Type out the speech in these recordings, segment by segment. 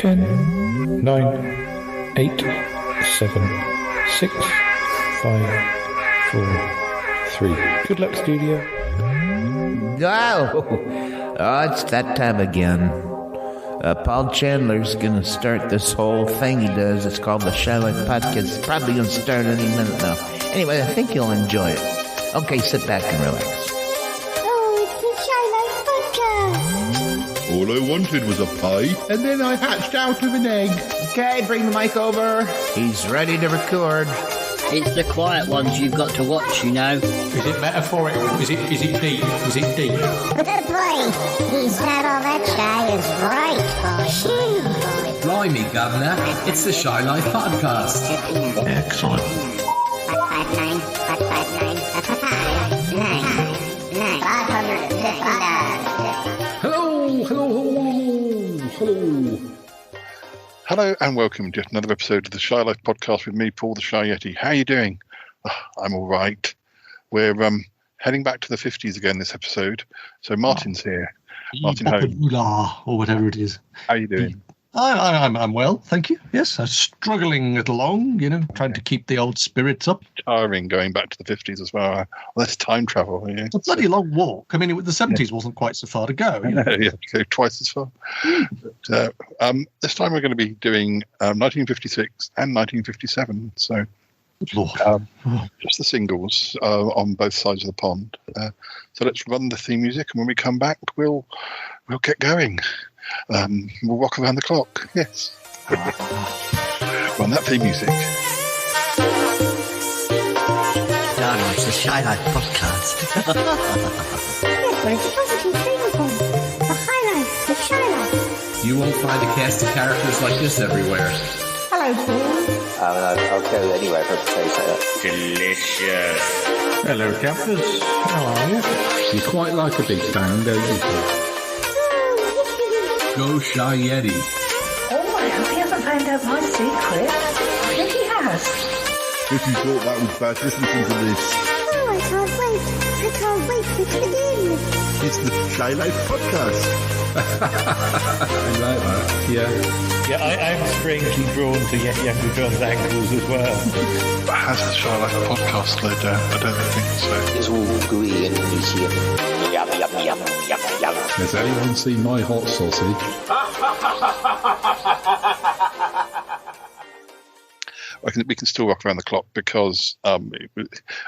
10, 9, 8, 7, 6, 5, 4, 3. Good luck, studio. Oh, it's that time again. Paul Chandler's going to start this whole thing he does. It's called the Shylock Podcast. It's probably going to start any minute now. Anyway, I think you'll enjoy it. Okay, sit back and relax. All I wanted was a pie, and then I hatched out of an egg. Okay, bring the mic over. He's ready to record. It's the quiet ones you've got to watch, you know. Is it metaphorical? Is it deep? Is it deep? Good boy. He's not all that shy, is right, boy. Blimey, Governor. It's the Shy Life Podcast. Excellent. 559, 559, 559. Hello. Hello and welcome to another episode of the Shy Life Podcast with me, Paul the Shy Yeti. How are you doing? I'm all right. We're heading back to the 50s again this episode. So Martin's here. Martin Home. Or whatever it is. How are you doing? I'm well, thank you. Yes, I'm struggling it along, trying to keep the old spirits up. Tiring going back to the 50s as well. That's time travel. Yeah. It's a bloody long walk. I mean, the 70s wasn't quite so far to go. Yeah, go twice as far. But, this time we're going to be doing 1956 and 1957. So just the singles on both sides of the pond. So let's run the theme music, and when we come back, we'll get going. We'll walk around the clock. Yes. Run that theme music. No, it's the Shy Life Podcast. But it's positive favourable. The high life, the shy life. You won't find a cast of characters like this everywhere. Hello, Paul. I'll go anywhere for a potato. Delicious. Hello, campers. How are you? You quite like a big bang, don't you? Go Shy Yeti. Oh, I hope he hasn't found out my secret. I think he has. If you thought that was bad, listen to this. Oh, I can't wait for it to begin. It's the Shy Life Podcast. I like that. Yeah, I'm strangely drawn to Younger John's ankles as well. Has the Shy Life Podcast slowed down? I don't think so. It's all gooey and greasy and yum. Has anyone seen my hot sausage? We can still rock around the clock because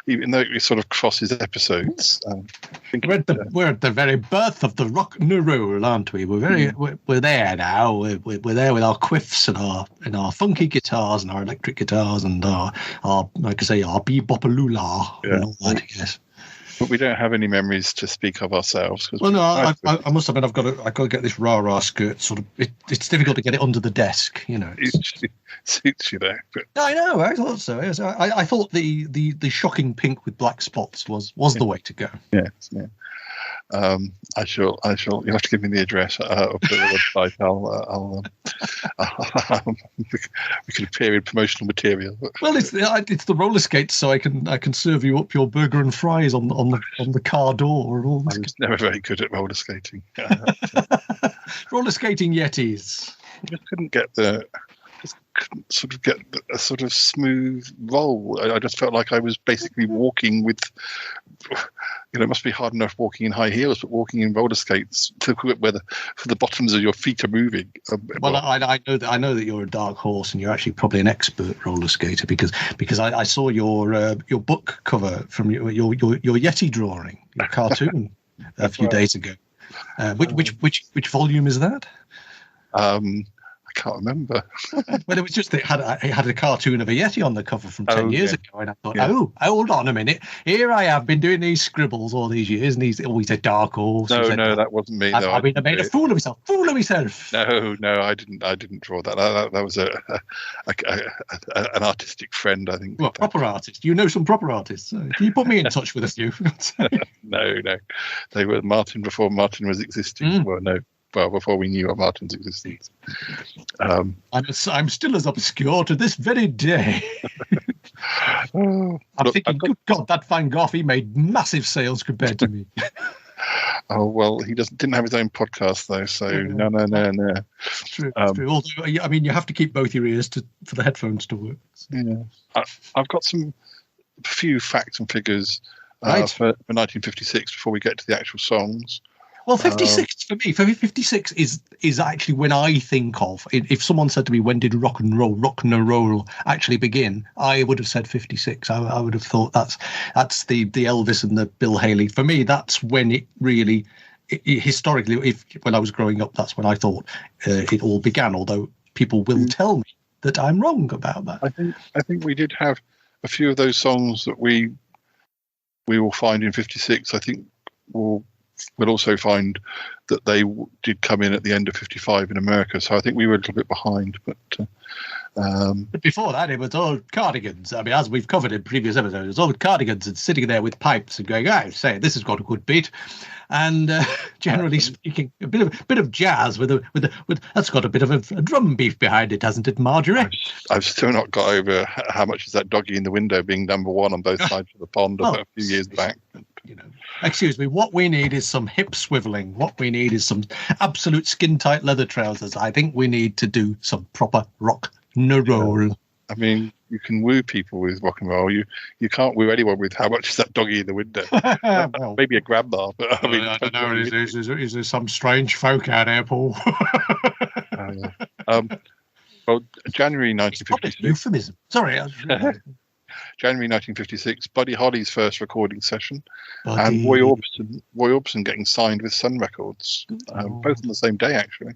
even though it sort of crosses episodes, We're at the very birth of the rock and roll, aren't we? We're there now. We're there with our quiffs and our funky guitars and our electric guitars and our like I say, our bebopalula and all that. Yes. But we don't have any memories to speak of ourselves. Well, no, I must admit I've got to get this rah-rah skirt sort of. It's difficult to get it under the desk, It suits you there. But... I know. I thought so. Yes. I thought the shocking pink with black spots was the way to go. Yes. Yeah. I shall. You'll have to give me the address of the website. We can appear in promotional material. Well, it's the roller skates, so I can serve you up your burger and fries on the car door and all this. I was never very good at roller skating. Roller skating Yetis. I just couldn't get a sort of smooth roll. I just felt like I was basically walking with, it must be hard enough walking in high heels, but walking in roller skates to where the bottoms of your feet are moving. Well, I know that you're a dark horse, and you're actually probably an expert roller skater because I saw your book cover from your Yeti drawing, your cartoon a few days ago. Which volume is that? I can't remember. Well, it was just it had a cartoon of a Yeti on the cover from 10 years ago, and I thought, hold on a minute. Here I have been doing these scribbles all these years, and he's always a dark horse. No, that wasn't me. I made a fool of myself. No, I didn't draw that. That was an artistic friend, I think. Well, proper artist. You know some proper artists. Can you put me in touch with a few? No, they were Martin before Martin was existing. Well, no. Well, before we knew of Martin's existence. I'm still as obscure to this very day. I'm thinking, good God, that Van Gogh, he made massive sales compared to me. Oh well, he didn't have his own podcast though, so no. True, true. Although, I mean, you have to keep both your ears for the headphones to work. So. Yeah, I've got some few facts and figures right. for 1956 before we get to the actual songs. Well, 56 for me. 56 is actually when I think of. If someone said to me, "When did rock and roll actually begin?" I would have said 56. I would have thought that's the Elvis and the Bill Haley. For me, that's when it really, historically, when I was growing up, that's when I thought it all began. Although people will tell me that I'm wrong about that. I think we did have a few of those songs that we will find in 56. I think we'll also find that they did come in at the end of 55 in America. So I think we were a little bit behind. But before that, it was all Cardigans. I mean, as we've covered in previous episodes, it was all Cardigans and sitting there with pipes and going, "I say, this has got a good beat." And generally speaking, a bit of jazz with that's got a bit of a drum beat behind it, hasn't it, Marjorie? I've still not got over how much is that Doggy in the Window being number one on both sides of the pond a few years back. Excuse me, what we need is some hip swiveling. What we need is some absolute skin-tight leather trousers. I think we need to do some proper rock and roll. I mean, you can woo people with rock and roll. You can't woo anyone with how much is that Doggy in the Window. Well, maybe a grandma, but I mean, I don't know. Is there some strange folk out there, Paul? Well, January 1956. Euphemism. Sorry. January 1956, Buddy Holly's first recording session, and Roy Orbison getting signed with Sun Records, both on the same day, actually.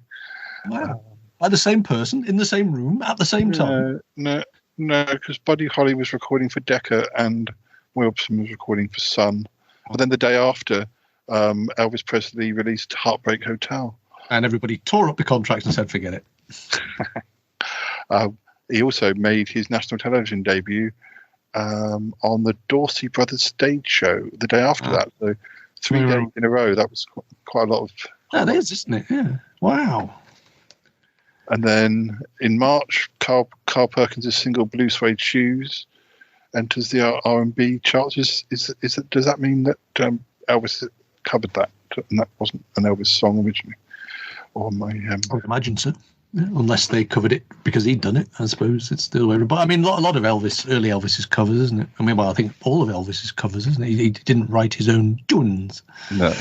Wow. By the same person, in the same room, at the same time? No, because Buddy Holly was recording for Decca and Roy Orbison was recording for Sun. But then the day after, Elvis Presley released Heartbreak Hotel. And everybody tore up the contract and said, forget it. He also made his national television debut on the Dorsey Brothers stage show the day after that. So 3 days in a row. That was quite a lot of... That is, isn't it? Yeah. Wow. And then in March, Carl Perkins' single "Blue Suede Shoes" enters the R&B charts. Does that mean that Elvis covered that, and that wasn't an Elvis song originally? Or I would imagine so. Yeah, unless they covered it because he'd done it, I suppose it's still weird. But I mean, a lot of early Elvis's covers, isn't it? I mean, well, I think all of Elvis's covers, isn't it? He didn't write his own tunes. No.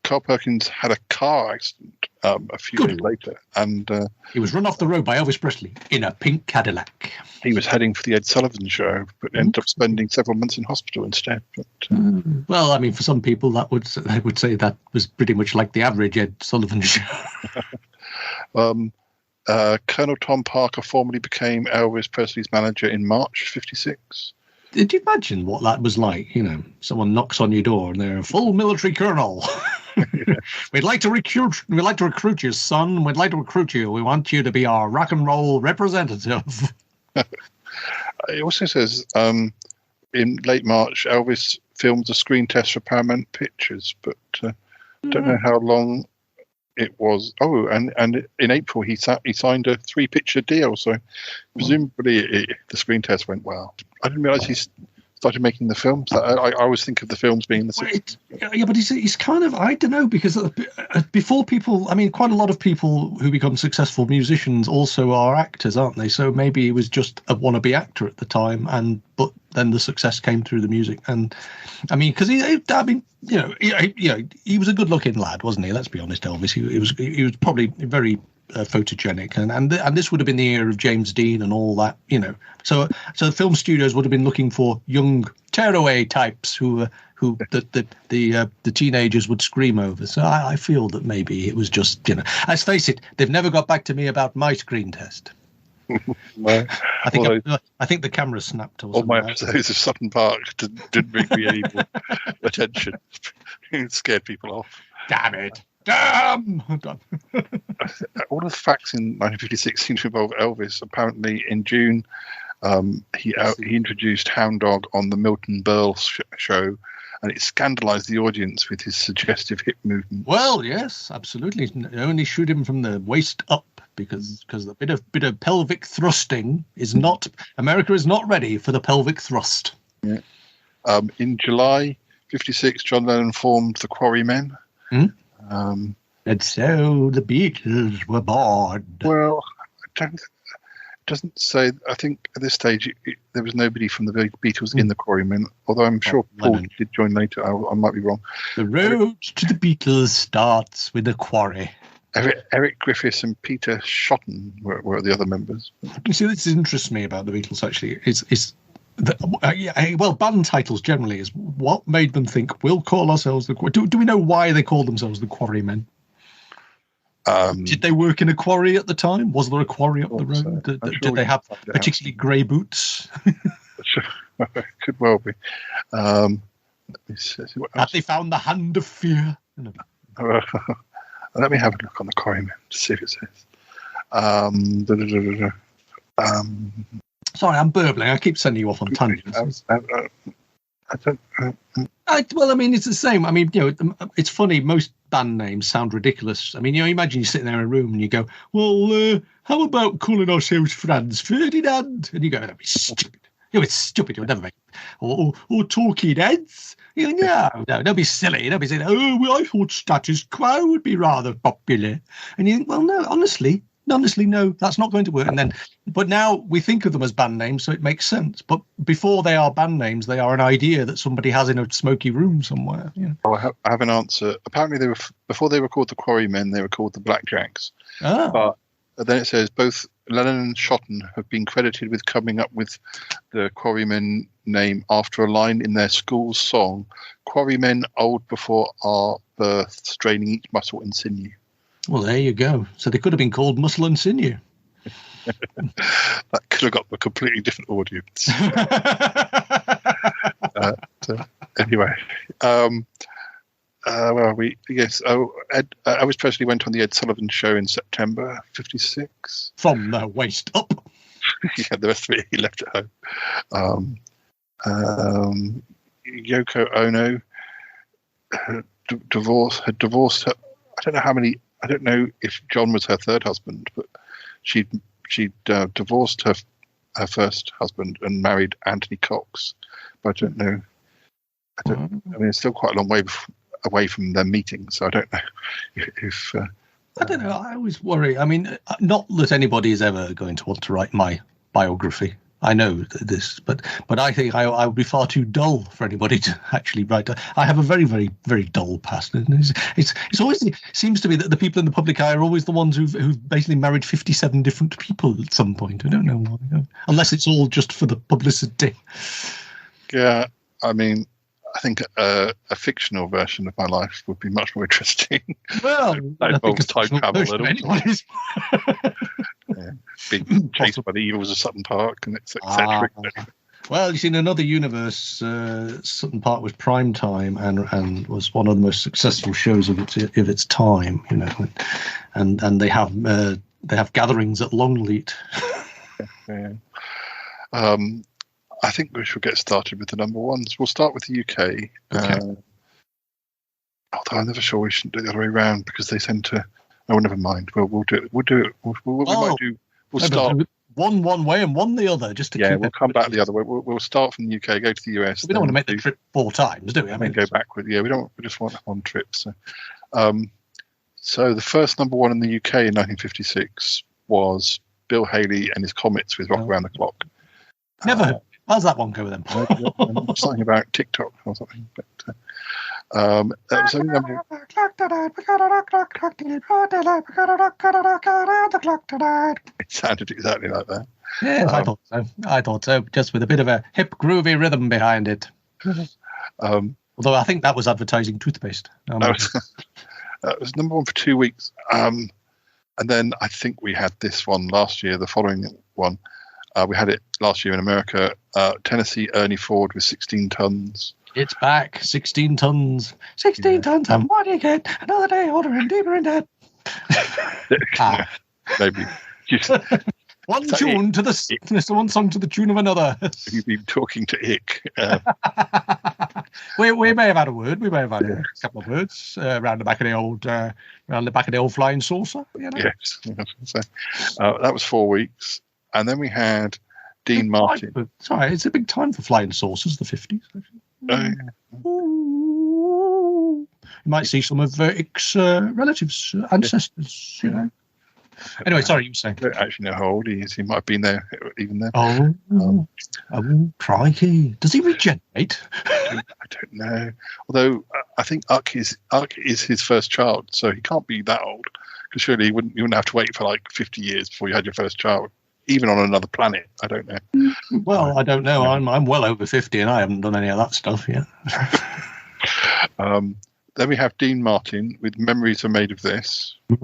Carl Perkins had a car accident a few years later, and he was run off the road by Elvis Presley in a pink Cadillac. He was heading for the Ed Sullivan Show, but ended up spending several months in hospital instead. But, well, I mean, for some people, they would say that was pretty much like the average Ed Sullivan Show. Colonel Tom Parker formally became Elvis Presley's manager in March '56. Did you imagine what that was like? You know, someone knocks on your door and they're a full military colonel. We'd like to recruit you, son. We'd like to recruit you. We want you to be our rock and roll representative. It also says in late March, Elvis filmed a screen test for Paramount Pictures, but don't know how long it was. Oh, and in April he signed a 3-picture deal. So presumably the screen test went well. I didn't realize he started making the films. I always think of the films being the 60s. Yeah, but he's kind of, I don't know, because before people, I mean, quite a lot of people who become successful musicians also are actors, aren't they? So maybe he was just a wannabe actor at the time, but then the success came through the music. And I mean, because he was a good-looking lad, wasn't he? Let's be honest, Elvis. He was probably very photogenic, and this would have been the era of James Dean and all that, you know. So the film studios would have been looking for young tearaway types who the teenagers would scream over. So I feel that maybe it was just, you know. Let's face it, they've never got back to me about my screen test. Well, I think the camera snapped. Or all my episodes of Sutton Park didn't bring me any more attention. It scared people off. Damn it. Damn! All the facts in 1956 seem to involve Elvis. Apparently, in June, he introduced Hound Dog on the Milton Berle show, and it scandalised the audience with his suggestive hip movement. Well, yes, absolutely. Only shoot him from the waist up, because the bit of pelvic thrusting is not. America is not ready for the pelvic thrust. Yeah. In July, 56, John Lennon formed the Quarrymen. And so the Beatles were born. Well, it doesn't say. I think at this stage there was nobody from the Beatles in the Quarrymen, although I'm sure Paul Lennon did join later. I might be wrong. The road to the Beatles starts with a quarry. Eric Griffiths and Peter Shotton were the other members. You see, this interests me about the Beatles, actually. Well, band titles generally is what made them think we'll call ourselves the Quarry. Do we know why they called themselves the Quarrymen? Did they work in a quarry at the time? Was there a quarry up the road? Did they have particularly grey boots? Could well be. Let me see what else. Had they found the hand of fear? Let me have a look on the Quarrymen to see if it says. Sorry, I'm burbling. I keep sending you off on tangents. Well, I mean, it's the same. I mean, it's funny. Most band names sound ridiculous. I mean, imagine you're sitting there in a room and you go, well, how about calling ourselves Franz Ferdinand? And you go, that'd be stupid. It's stupid. You'll never make it. Or Talking Heads. You go, no, don't be silly. Don't be saying, well, I thought Status Quo would be rather popular. And you think, well, no, honestly, no, that's not going to work. But now we think of them as band names, so it makes sense. But before they are band names, they are an idea that somebody has in a smoky room somewhere. Oh, I have an answer. Apparently, before they were called the Quarrymen, they were called the Blackjacks. But then it says both Lennon and Shotton have been credited with coming up with the Quarrymen name after a line in their school's song, "Quarrymen old before our birth, straining each muscle and sinew." Well, there you go. So they could have been called Muscle and Sinew. That could have got a completely different audience. Anyway, Elvis Presley went on the Ed Sullivan Show in September '56. From the waist up. Yeah, the rest of it he left at home. Yoko Ono had divorced her. I don't know if John was her third husband, but she'd divorced her first husband and married Anthony Cox. But I don't know. I mean, it's still quite a long way away from their meeting, so I don't know if. I don't know. I always worry. I mean, not that anybody is ever going to want to write my biography. I know this, but I think I would be far too dull for anybody to actually write. I have a very, very, very dull past. It's always seems to be that the people in the public eye are always the ones who've basically married 57 different people at some point. I don't know why, unless it's all just for the publicity. Yeah, I mean, I think a fictional version of my life would be much more interesting. Well, that involves time travel. Being chased by the evils of Sutton Park and etc. Well, you see, in another universe, Sutton Park was prime time and was one of the most successful shows of its time. And they have gatherings at Longleat. Yeah. I think we should get started with the number ones. We'll start with the UK. Okay. Although I'm never sure we shouldn't do it the other way around because they tend to. Oh, never mind. Well, we'll do it. We'll start one way and one the other, just to we'll come back the other way. We'll start from the UK, go to the US. We don't want to make the trip 4 times, do we? I mean, go backward. Yeah, we just want one trip. So, so the first number one in the UK in 1956 was Bill Haley and his Comets with Rock Around the Clock. Never heard. How's that one go then? Something about TikTok or something. But that was only number. It sounded exactly like that. Yeah, I thought so. Just with a bit of a hip, groovy rhythm behind it. Although I think that was advertising toothpaste. That was number one for 2 weeks. And then I think we had this one last year, the following one. We had it last year in America. Tennessee Ernie Ford with 16 tons. It's back. 16 tons. 16 tons. And what do you get? Another day older and deeper in debt. Maybe. One tune to the sickness, one song to the tune of another. You've been talking to Ick. We may have had a word. We may have had a couple of words around the back of the old flying saucer. Yes. That was 4 weeks. And then we had Dean Martin. Sorry, it's a big time for flying saucers, the 50s. You might see some of Ic's relatives, ancestors, you know. Anyway, sorry, you were saying. I don't actually know how old he is. He might have been there even then. Oh, crikey. Does he regenerate? I don't know. Although I think Uck is his first child, so he can't be that old. Because surely you wouldn't have to wait for like 50 years before you had your first child, even on another planet. I don't know. Well, I don't know. I'm well over 50 and I haven't done any of that stuff yet. Then we have Dean Martin with Memories Are Made of This. That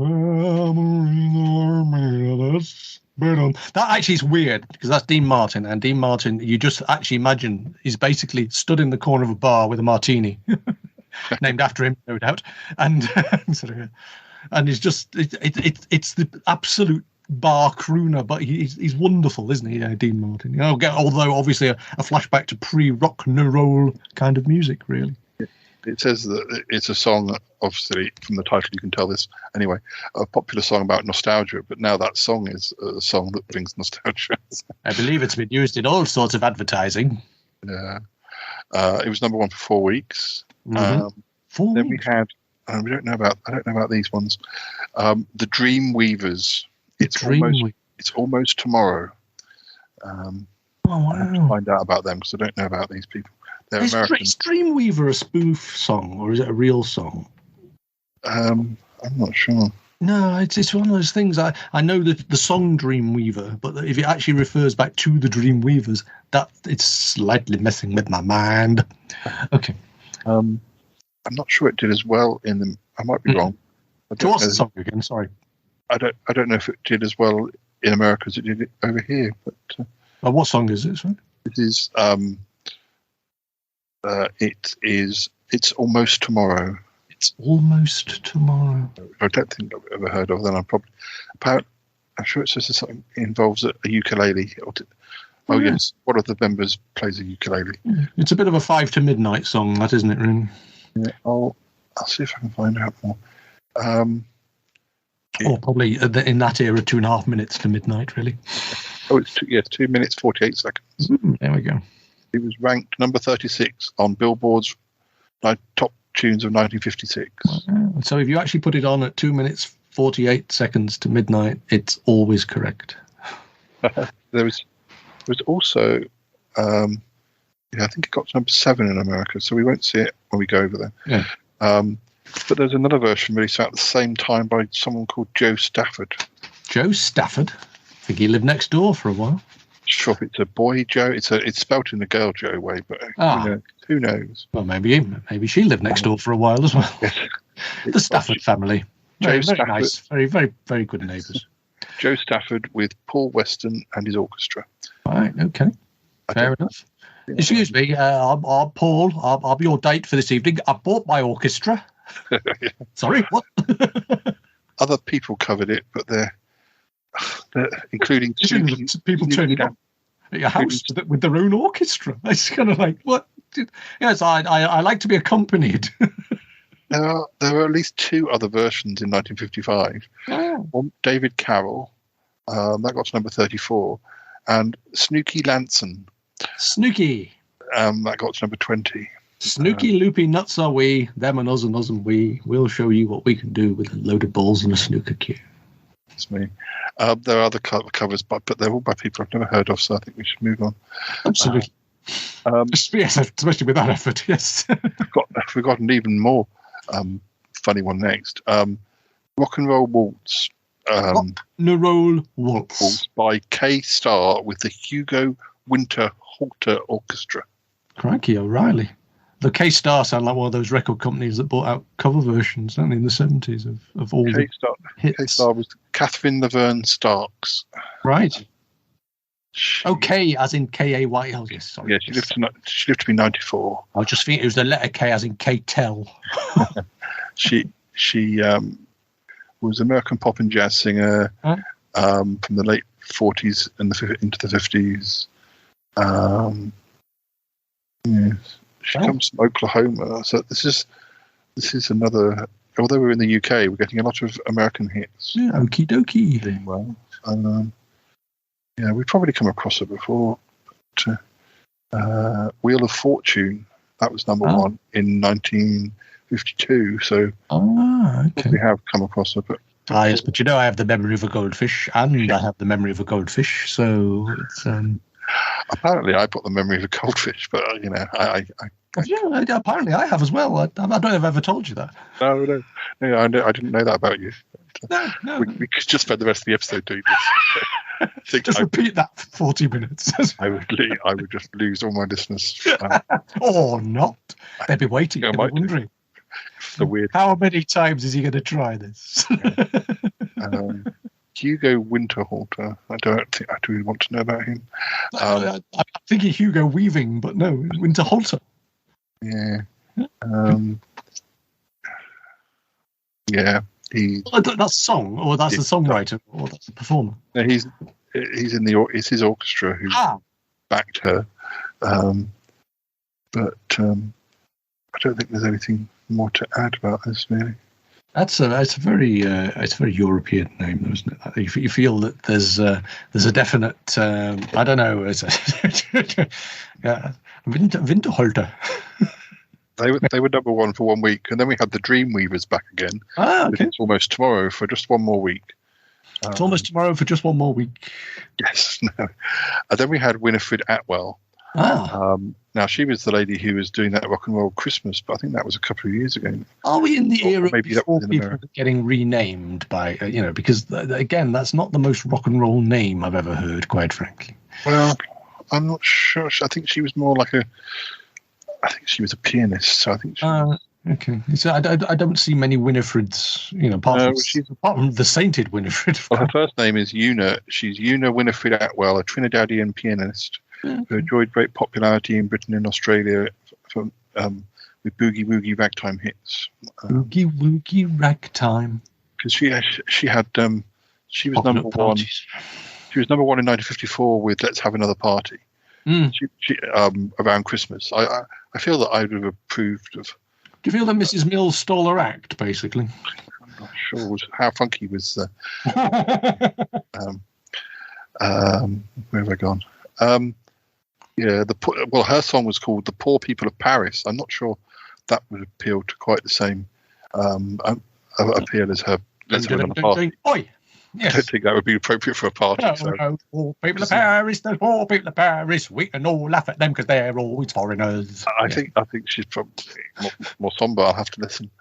actually is weird because that's Dean Martin, and Dean Martin, you just actually imagine he's basically stood in the corner of a bar with a martini, named after him, no doubt, and he's just it's the absolute bar crooner, but he's wonderful, isn't he, Dean Martin? You know, although obviously a flashback to pre-rock and roll kind of music, really. It says that it's a song, obviously, from the title you can tell this anyway, a popular song about nostalgia, but now that song is a song that brings nostalgia. I believe it's been used in all sorts of advertising. Yeah. It was number 1 for 4 weeks. Mm-hmm. Then we had, I don't know about these ones, the Dream Weavers. It's almost tomorrow. Wow. I have to find out about them because I don't know about these people. They're American. Is Dreamweaver a spoof song or is it a real song? I'm not sure. No, it's one of those things. I know the song Dreamweaver, but if it actually refers back to the Dreamweavers, that it's slightly messing with my mind. Okay. I'm not sure it did as well in the. I might be wrong. What's the song again? Sorry. I don't know if it did as well in America as it did over here. But what song is it? Sorry? It is. It's almost tomorrow. It's almost tomorrow. I don't think I've ever heard of. Then I'm sure it says something involves a ukulele. Yes, one of the members plays a ukulele. It's a bit of a 5 to midnight song, that isn't it, really? Yeah, I'll see if I can find out more. Or probably in that era, 2.5 minutes to midnight, really. Oh, it's 2 minutes 48 seconds. There we go. It was ranked number 36 on Billboard's top tunes of 1956. So if you actually put it on at 2 minutes 48 seconds to midnight, it's always correct. There was also, I think it got to number 7 in America, so we won't see it when we go over there. Yeah. But there's another version released at the same time by someone called Joe Stafford. Joe Stafford? I think he lived next door for a while. Sure, it's a boy Joe. It's spelt in the girl Joe way, but who knows? Well, maybe she lived next door for a while as well. Yes. The Stafford family. Very nice. Very, very, very good neighbours. Joe Stafford with Paul Weston and his orchestra. Right, okay. Fair enough. Yeah. Excuse me, I'm Paul. I'll be your date for this evening. I bought my orchestra. Sorry, what? Other people covered it, but they're including people turning up at your house with their own orchestra. It's kind of like, what? Yes, I like to be accompanied. There are at least 2 other versions in 1955. One, David Carroll, that got to number 34, and Snooky Lanson. Snooky. That got to number 20. Snooky, loopy nuts are we, them and us and we. We'll show you what we can do with a load of balls and a snooker cue. That's me. There are other covers, but they're all by people I've never heard of, so I think we should move on. Absolutely. Yes, especially with that effort, yes. We've got an even more funny one next. Rock and Roll Waltz. Rock and Roll Waltz. By K Starr with the Hugo Winter Halter Orchestra. Crikey, O'Reilly. The K Starr sound like one of those record companies that bought out cover versions, don't they, in the 70s of all the hits. K Starr was Catherine Laverne Starks. Right. K as in K-A-Y. Oh, yes, sorry. Yeah, she lived to be 94. I was just thinking it was the letter K as in K-Tel. She was an American pop and jazz singer from the late 40s and into the 50s. Yes. She comes from Oklahoma, so this is another. Although we're in the UK, we're getting a lot of American hits. Yeah, okie dokie. Doing well, and we've probably come across it before. But, Wheel of Fortune, that was number 1 in 19 52, so okay. we have come across her. But Yes, but I have the memory of a goldfish, and I have the memory of a goldfish, so it's apparently I got the memory of a goldfish, but apparently I have as well. I don't know if I've ever told you that. No, I didn't know that about you. No. We could just spend the rest of the episode doing this. Just repeat that for 40 minutes. I would just lose all my listeners. Or not. They'd be waiting. They'd be wondering. The weird. How many times is he going to try this? Hugo Winterhalter. I do really want to know about him. I'm thinking Hugo Weaving, but no, Winterhalter. Yeah. Yeah. That's a song, or that's the songwriter, or that's the performer. No, he's in it's his orchestra who backed her. But I don't think there's anything more to add about this, really. It's a very European name, though, isn't it? You feel that there's a definite I don't know. It's Winterhalter. They were number one for 1 week, and then we had the Dreamweavers back again. Okay. It's almost tomorrow for just one more week. It's almost tomorrow for just one more week. Yes. No. And then we had Winifred Atwell. Now, she was the lady who was doing that Rock and Roll Christmas, but I think that was a couple of years ago. Are we in the era before people America. getting renamed by, because, again, that's not the most rock and roll name I've ever heard, quite frankly. Well, I'm not sure. I think she was more like I think she was a pianist, so I think she... Okay. So I don't see many Winifreds, apart from the sainted Winifred. Well, her first name is Una. She's Una Winifred Atwell, a Trinidadian pianist who enjoyed great popularity in Britain and Australia with boogie woogie ragtime hits. Boogie woogie ragtime. Because she had she was number one. She was number one in 1954 with "Let's Have Another Party." She around Christmas. I feel that I would have approved of. Do you feel that Mrs. Mills stole her act, basically? I'm not sure how funky was. Where have I gone? Her song was called "The Poor People of Paris." I'm not sure that would appeal to quite the same appeal as her "Let's Have Another Party." Oi! Yes. I don't think that would be appropriate for a party. No, poor people of Paris, the poor people of Paris, we can all laugh at them because they're always foreigners. I think she's probably more somber. I'll have to listen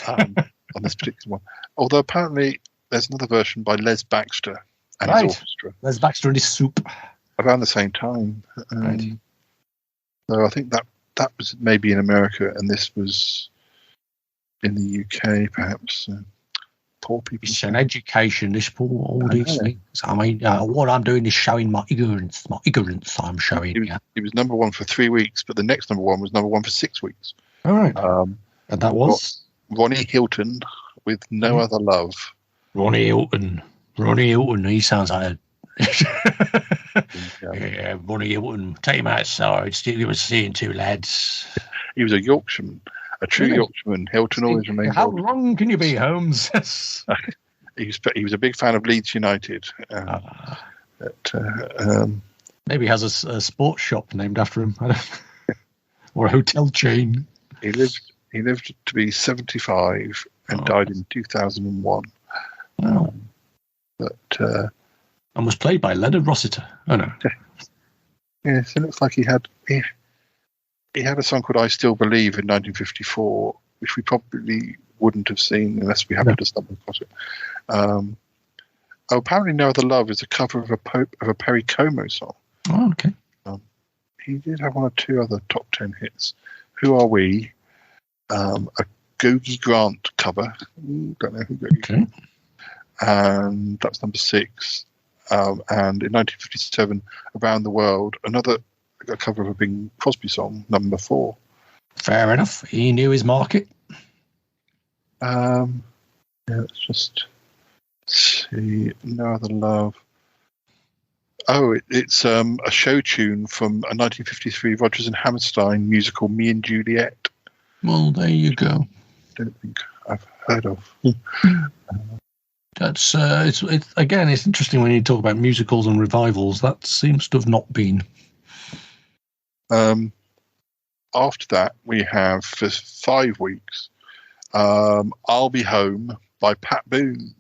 on this particular one. Although apparently there's another version by Les Baxter and his orchestra. Les Baxter and his soup. Around the same time. So I think that was maybe in America, and this was in the UK, perhaps. Poor people. It's an education, all these things. I mean, what I'm doing is showing my ignorance. I'm showing. He was number one for 3 weeks, but the next number one was number one for 6 weeks. All right. And that was? Ronnie Hilton with No Other Love. Ronnie Hilton. He sounds like yeah, Ronnie Hilton. Take him outside. He was seeing two lads. He was a Yorkshireman. A true Yorkshireman. Hilton always remained. How wrong can you be, Holmes? He was a big fan of Leeds United. Maybe he has a sports shop named after him, or a hotel chain. He lived to be 75 and died in 2001. Wow. And was played by Leonard Rossiter. Oh no. Yes, it looks like he had a song called "I Still Believe" in 1954, which we probably wouldn't have seen unless we happened to stumble across it. Apparently, "No Other Love" is a cover of a Perry Como song. Oh, okay. He did have one or two other top 10 hits. "Who Are We?" A Googie Grant cover. Don't know who Googie. Okay. And that's number 6. And in 1957, "Around the World," a cover of a Bing Crosby song, number 4. Fair enough. He knew his market. Let's just see. "No Other Love." Oh, it's a show tune from a 1953 Rodgers and Hammerstein musical, "Me and Juliet." Well, there you go. Don't think I've heard of. That's it's interesting when you talk about musicals and revivals. That seems to have not been. After that, we have for 5 weeks I'll Be Home by Pat Boone.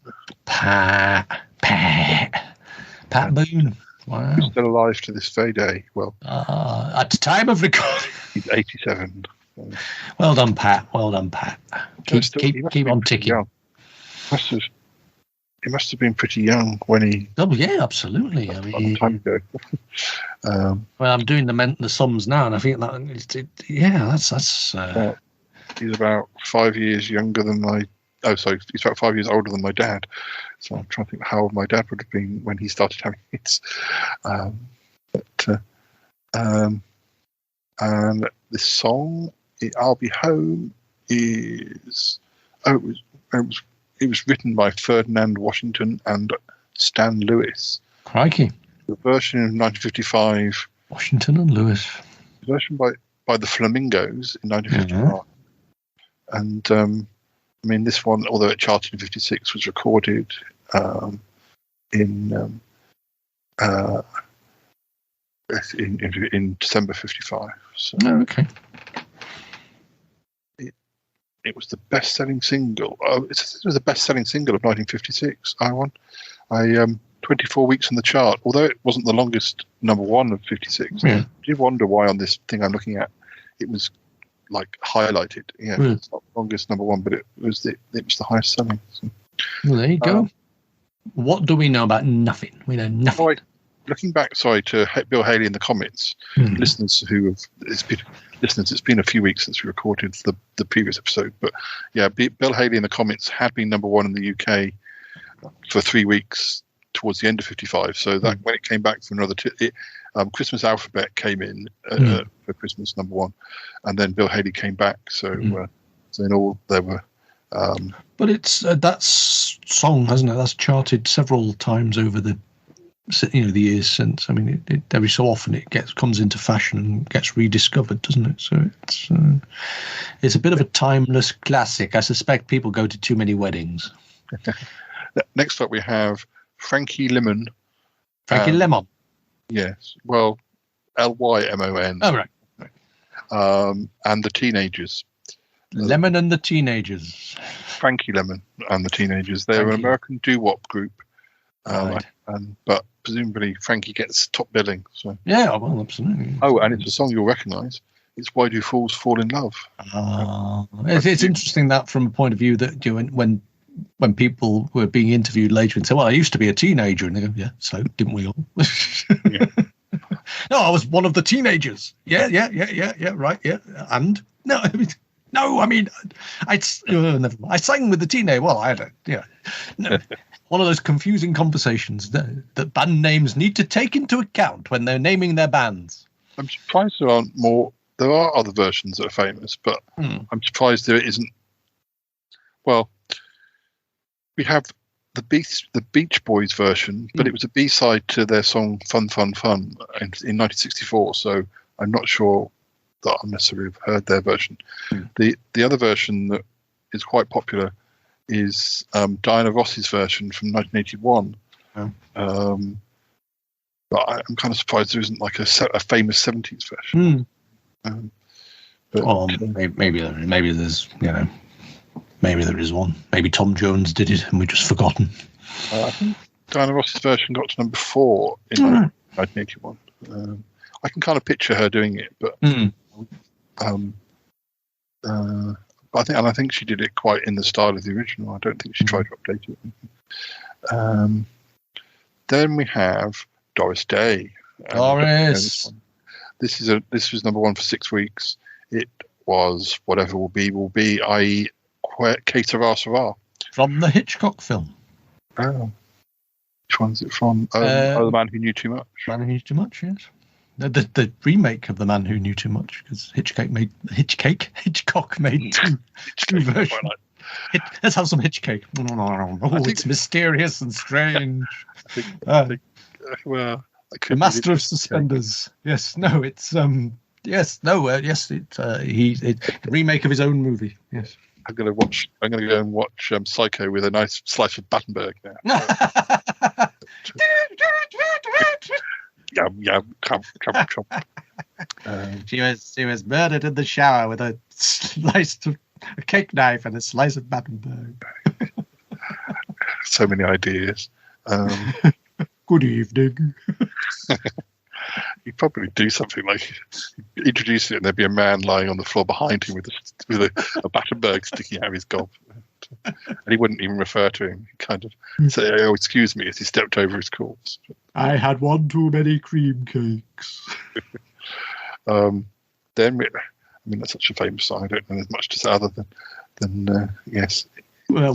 Pat Boone. Wow. He's still alive to this very day. Well, at the time of recording, he's 87. So. Well done, Pat. Well done, Pat. Keep on ticking. He must have been pretty young when he. Oh yeah, absolutely. I mean, a long time ago. Well, I'm doing the sums now, and I think that that's. He's about 5 years younger than my. Oh, sorry, he's about 5 years older than my dad. So I'm trying to think how old my dad would have been when he started having kids. And this song, "I'll Be Home," is it was written by Ferdinand Washington and Stan Lewis. Crikey! The version in 1955. Washington and Lewis. The version by the Flamingos in 1955. And I mean, this one, although it charted in 56, was recorded in December 55. So okay. It was the best-selling single. It was the best-selling single of 1956. 24 weeks on the chart. Although it wasn't the longest number one of 56. Yeah. Do you wonder why on this thing I'm looking at, it was like highlighted? Yeah, it's not the longest number one, but it was the highest selling. So. Well, there you go. What do we know about nothing? We know nothing. Looking back, to Bill Haley in the comments, listeners it's been a few weeks since we recorded the previous episode, but yeah, Bill Haley in the comments had been number one in the UK for 3 weeks towards the end of 55. So that when it came back for another, Christmas Alphabet came in for Christmas number one, and then Bill Haley came back. So in all there were. But it's that song, hasn't it? That's charted several times over the years since. I mean, it every so often it comes into fashion and gets rediscovered, doesn't it? So it's a bit of a timeless classic. I suspect people go to too many weddings. Next up, we have Frankie Lemon. Frankie Lemon. Yes. Well, Lymon. Oh right. And the Teenagers. Lemon and the Teenagers. Frankie Lemon and the Teenagers. They're an American doo-wop group. Right. But presumably Frankie gets top billing. So yeah, well, absolutely. Oh, and it's a song you'll recognise. It's "Why Do Fools Fall in Love." It's interesting that from a point of view that when people were being interviewed later and say, "Well, I used to be a teenager," and they go, "Yeah, so didn't we all?" Yeah. No, I was one of the teenagers. Yeah, right, yeah, and no. I mean, I sang with the teenager. Well, I don't. Yeah, no. One of those confusing conversations that band names need to take into account when they're naming their bands. I'm surprised there aren't more. There are other versions that are famous, but I'm surprised there isn't. Well, we have the Beach Boys version, but it was a B-side to their song "Fun, Fun, Fun" in 1964. So I'm not sure that I necessarily have heard their version. The other version that is quite popular is Diana Ross's version from 1981. But I'm kind of surprised there isn't like a famous 70s version. Maybe there's maybe there is one. Maybe Tom Jones did it and we've just forgotten. I think Diana Ross's version got to number 4 in 1981. I can kind of picture her doing it, but I think she did it quite in the style of the original. I don't think she tried to update it. Then we have Doris Day. Doris. This was number 1 for 6 weeks. It was Whatever Will Be, i.e. Que Sera Sera. From the Hitchcock film. Oh. Which one's it from? The Man Who Knew Too Much. Man Who Knew Too Much, yes. The remake of The Man Who Knew Too Much, because Hitchcock made two versions. Let's have some Hitchcock. It's mysterious and strange. The Master of Suspenders. Yes, no, it's it's the remake of his own movie. Yes. I'm going to go and watch Psycho with a nice slice of Battenberg now. Yum, chomp. She was murdered in the shower with a slice of A cake knife and a slice of Battenberg. So many ideas. Good evening. You'd probably do something like introduce it, and there'd be a man lying on the floor behind him with a Battenberg sticking out of his gob, and he wouldn't even refer to him. He'd kind of say, "Oh, excuse me," as he stepped over his corpse. I had one too many cream cakes. Then, that's such a famous song. I don't know there's much to say other than yes. Well,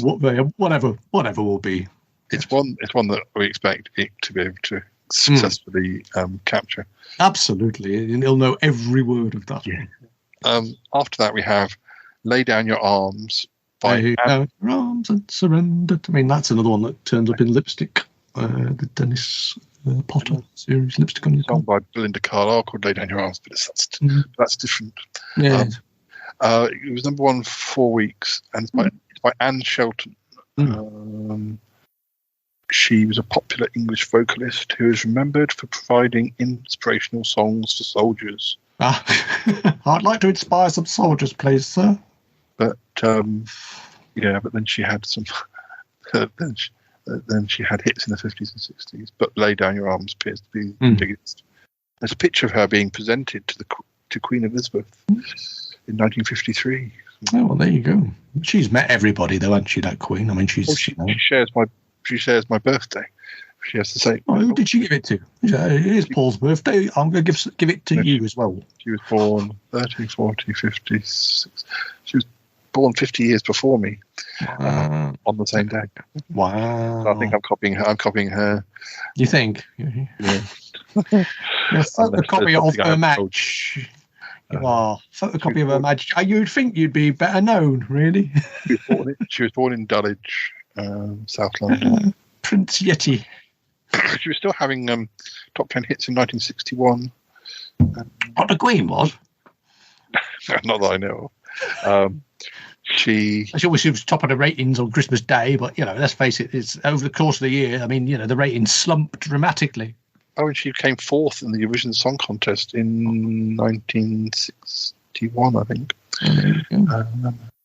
whatever will be. It's one that we expect it to be able to successfully capture. Absolutely, and he'll know every word of that. Yeah. After that, we have "Lay Down Your Arms" by Lay down your arms and surrender. I mean, that's another one that turns up in Lipstick, the Dennis Potter series, Lipstick on Your song Tongue. by Belinda Carlisle called "Lay Down Your Arms," but that's different. Yeah. It was number 1 for 4 weeks, and it's by Anne Shelton. She was a popular English vocalist who is remembered for providing inspirational songs for soldiers. I'd like to inspire some soldiers, please, sir. But but then she had some. Then she had hits in the 50s and 60s. But "Lay Down Your Arms" appears to be the biggest. There's a picture of her being presented to Queen Elizabeth in 1953. Oh, well, there you go. She's met everybody, though, hasn't she? That Queen. I mean, she shares my birthday. She has to say. Oh, who did she give it to? Here's Paul's birthday. I'm going to give it to you as well. She was born 30, 40, 56. She was born 50 years before me on the same day. Wow. So I think I'm copying her. You think? Yeah. You're a photocopy of her match. You are. Photocopy of her match. You'd think you'd be better known, really. She was born in Dulwich, South London. Prince Yeti. She was still having top 10 hits in 1961. What the Queen was? Not that I know of. She was top of the ratings on Christmas Day, but let's face it, it's over the course of the year. I mean, the ratings slumped dramatically. Oh, and she came 4th in the Eurovision Song Contest in 1961, I think.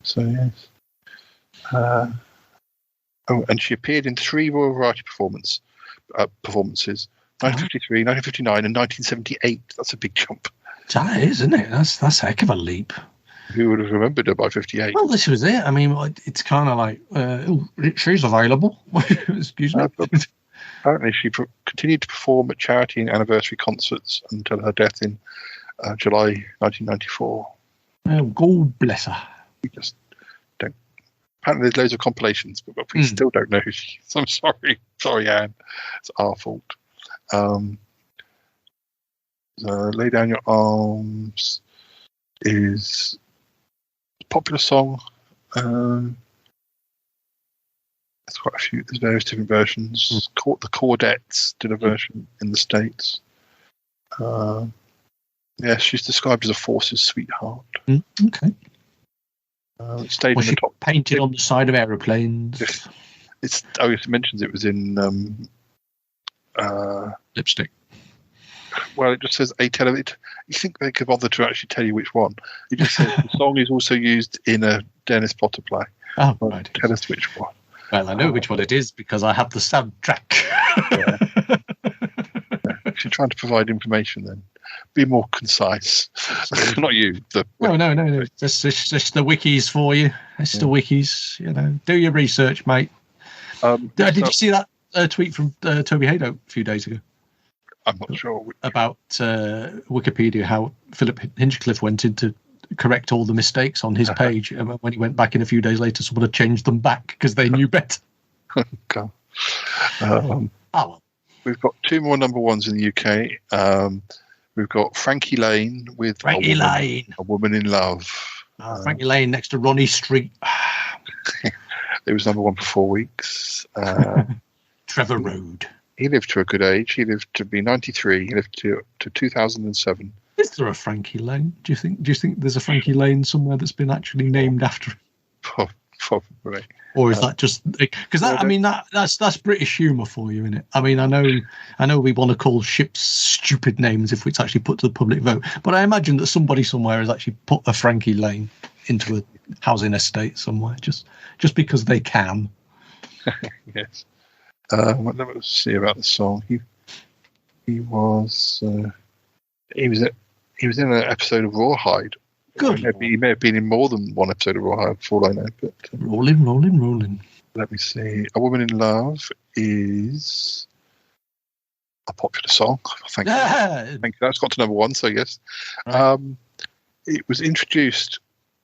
So yes. And she appeared in 3 Royal Variety performances, 1953, 1959, and 1978. That's a big jump. That is, isn't it? That's a heck of a leap. Who would have remembered her by 58? Well, this was it. I mean, it's kind of like, she's available. Excuse me. Apparently, she continued to perform at charity and anniversary concerts until her death in July 1994. Oh, God bless her. We just don't. Apparently, there's loads of compilations, but we still don't know who she is. I'm sorry. Sorry, Anne. It's our fault. "Lay Down Your Arms" is a popular song. There's quite a few. There's various different versions. The Chordettes did a version in the States. She's described as a forces sweetheart. Okay. Stayed in the top. Painted on the side of aeroplanes. It mentions it was in Lipstick. Well, it just says a television. You think they could bother to actually tell you which one? It just says the song is also used in a Dennis Potter play. Oh, right. Tell us which one. Well, I know which one it is because I have the soundtrack. If you're trying to provide information, then be more concise. Not you. No. That's just the wikis for you. It's the wikis. Do your research, mate. Did you see that tweet from Toby Hado a few days ago? I'm not sure. About Wikipedia, how Philip Hinchcliffe went in to correct all the mistakes on his page, and when he went back in a few days later, someone had changed them back because they knew better. Okay. We've got 2 more number 1s in the UK. We've got Frankie Lane with A Woman in Love. Frankie Lane next to Ronnie Street. It was number 1 for 4 weeks. Trevor Road. He lived to a good age. He lived to be 93. He lived to 2007. Is there a Frankie Lane? Do you think there's a Frankie Lane somewhere that's been actually named after him? Probably. Or is that just because that's British humour for you, isn't it? I mean, I know we want to call ships stupid names if it's actually put to the public vote, but I imagine that somebody somewhere has actually put a Frankie Lane. into a housing estate somewhere, just because they can. Yes. Let's see about the song. He was in an episode of Rawhide. Good. He may have been in more than one episode of Rawhide, for all I know. But rolling. Let me see. A Woman in Love is a popular song. Thank you. Thank you. That's got to number 1. So yes, right. It was introduced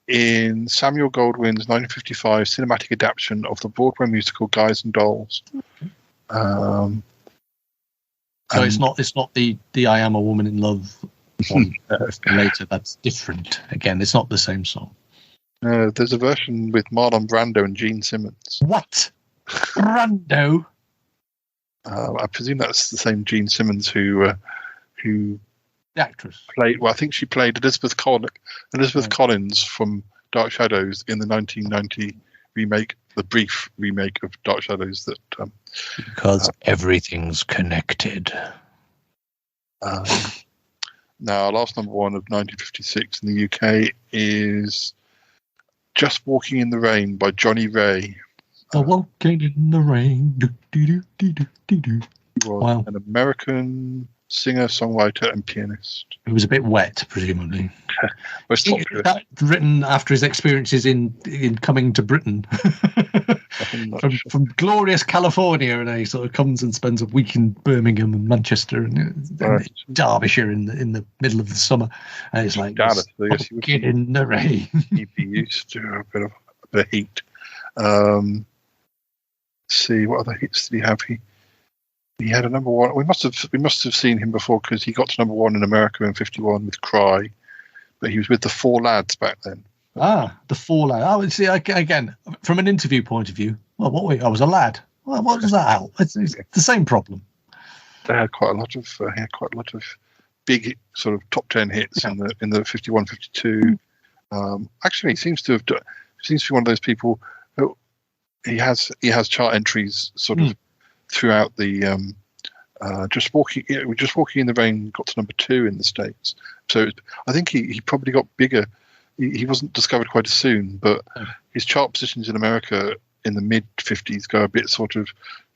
in Samuel Goldwyn's 1955 cinematic adaptation of the Broadway musical Guys and Dolls. So it's not the I Am a Woman in Love one later. That's different. Again, it's not the same song. There's a version with Marlon Brando and Gene Simmons. What? Brando? I presume that's the same Gene Simmons who the actress played. Well, I think she played Elizabeth Collins from Dark Shadows in the 1990 remake, the brief remake of Dark Shadows. That because everything's connected. Now, our last number 1 of 1956 in the UK is "Just Walking in the Rain" by Johnny Ray. Walking in the rain. He was an American singer, songwriter, and pianist. It was a bit wet, presumably. That written after his experiences in coming to Britain from glorious California, and he sort of comes and spends a week in Birmingham and Manchester and Derbyshire in the middle of the summer, and it's like Dallas. Get in the rain. He'd be used to a bit of heat. See what other hits did he have? He had a number 1. We must have seen him before because he got to number 1 in America in '51 with "Cry," but he was with the Four Lads back then. The Four Lads. Oh, see, again, from an interview point of view, well, I was a lad. Well, what does that help? It's the same problem. They had quite a lot of big sort of top 10 hits in the '51, '52. Actually, he seems to be one of those people who he has chart entries sort of throughout the just walking in the rain got to number 2 in the States. So I think he probably got bigger. He wasn't discovered quite as soon, but his chart positions in America in the mid 50s go a bit sort of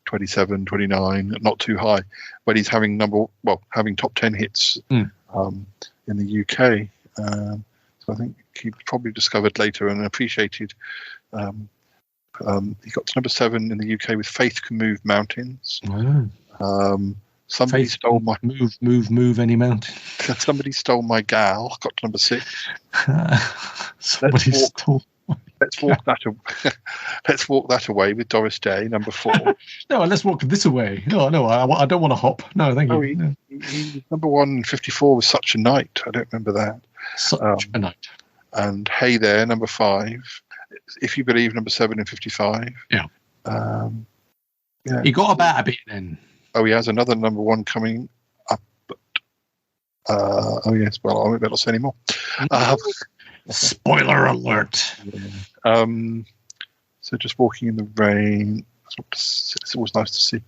27, 29, not too high, but he's having top 10 hits in the UK. So I think he was probably discovered later and appreciated. He got to number 7 in the UK with "Faith Can Move Mountains." Somebody stole my move any mountain. Somebody Stole My Gal. Got to number 6. Let's walk that away with Doris Day, number 4. No, let's walk this away. No, I don't want to hop. No, thank you. He was number 1 in '54 with "Such a Night." I don't remember that. Such a Night. And "Hey There," number 5. "If You Believe," number 7 in '55. Yeah. He got about a bit then. Oh, he has another number 1 coming up. Oh yes, well, I won't be able to say anymore. Spoiler alert. So "Just Walking in the Rain." It's always nice to see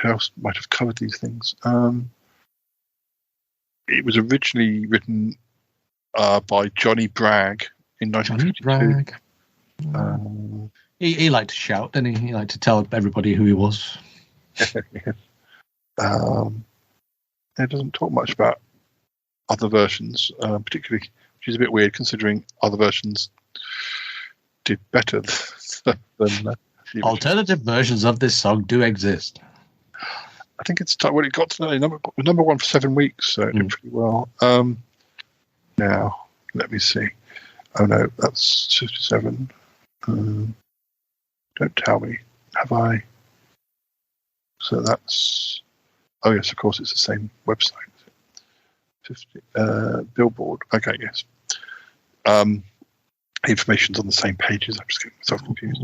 who else might have covered these things. It was originally written by Johnny Bragg in 1952. He liked to shout, didn't he? He liked to tell everybody who he was. It doesn't talk much about other versions, particularly, which is a bit weird considering other versions did better than the alternative versions of this song do exist. I think it got to number 1 for 7 weeks, so it did pretty well. Now, let me see. Oh no, that's 57. Don't tell me. Have I? So that's. Oh yes, of course, it's the same website. 50 Billboard. Okay, yes. Information's on the same pages. I'm just getting myself confused.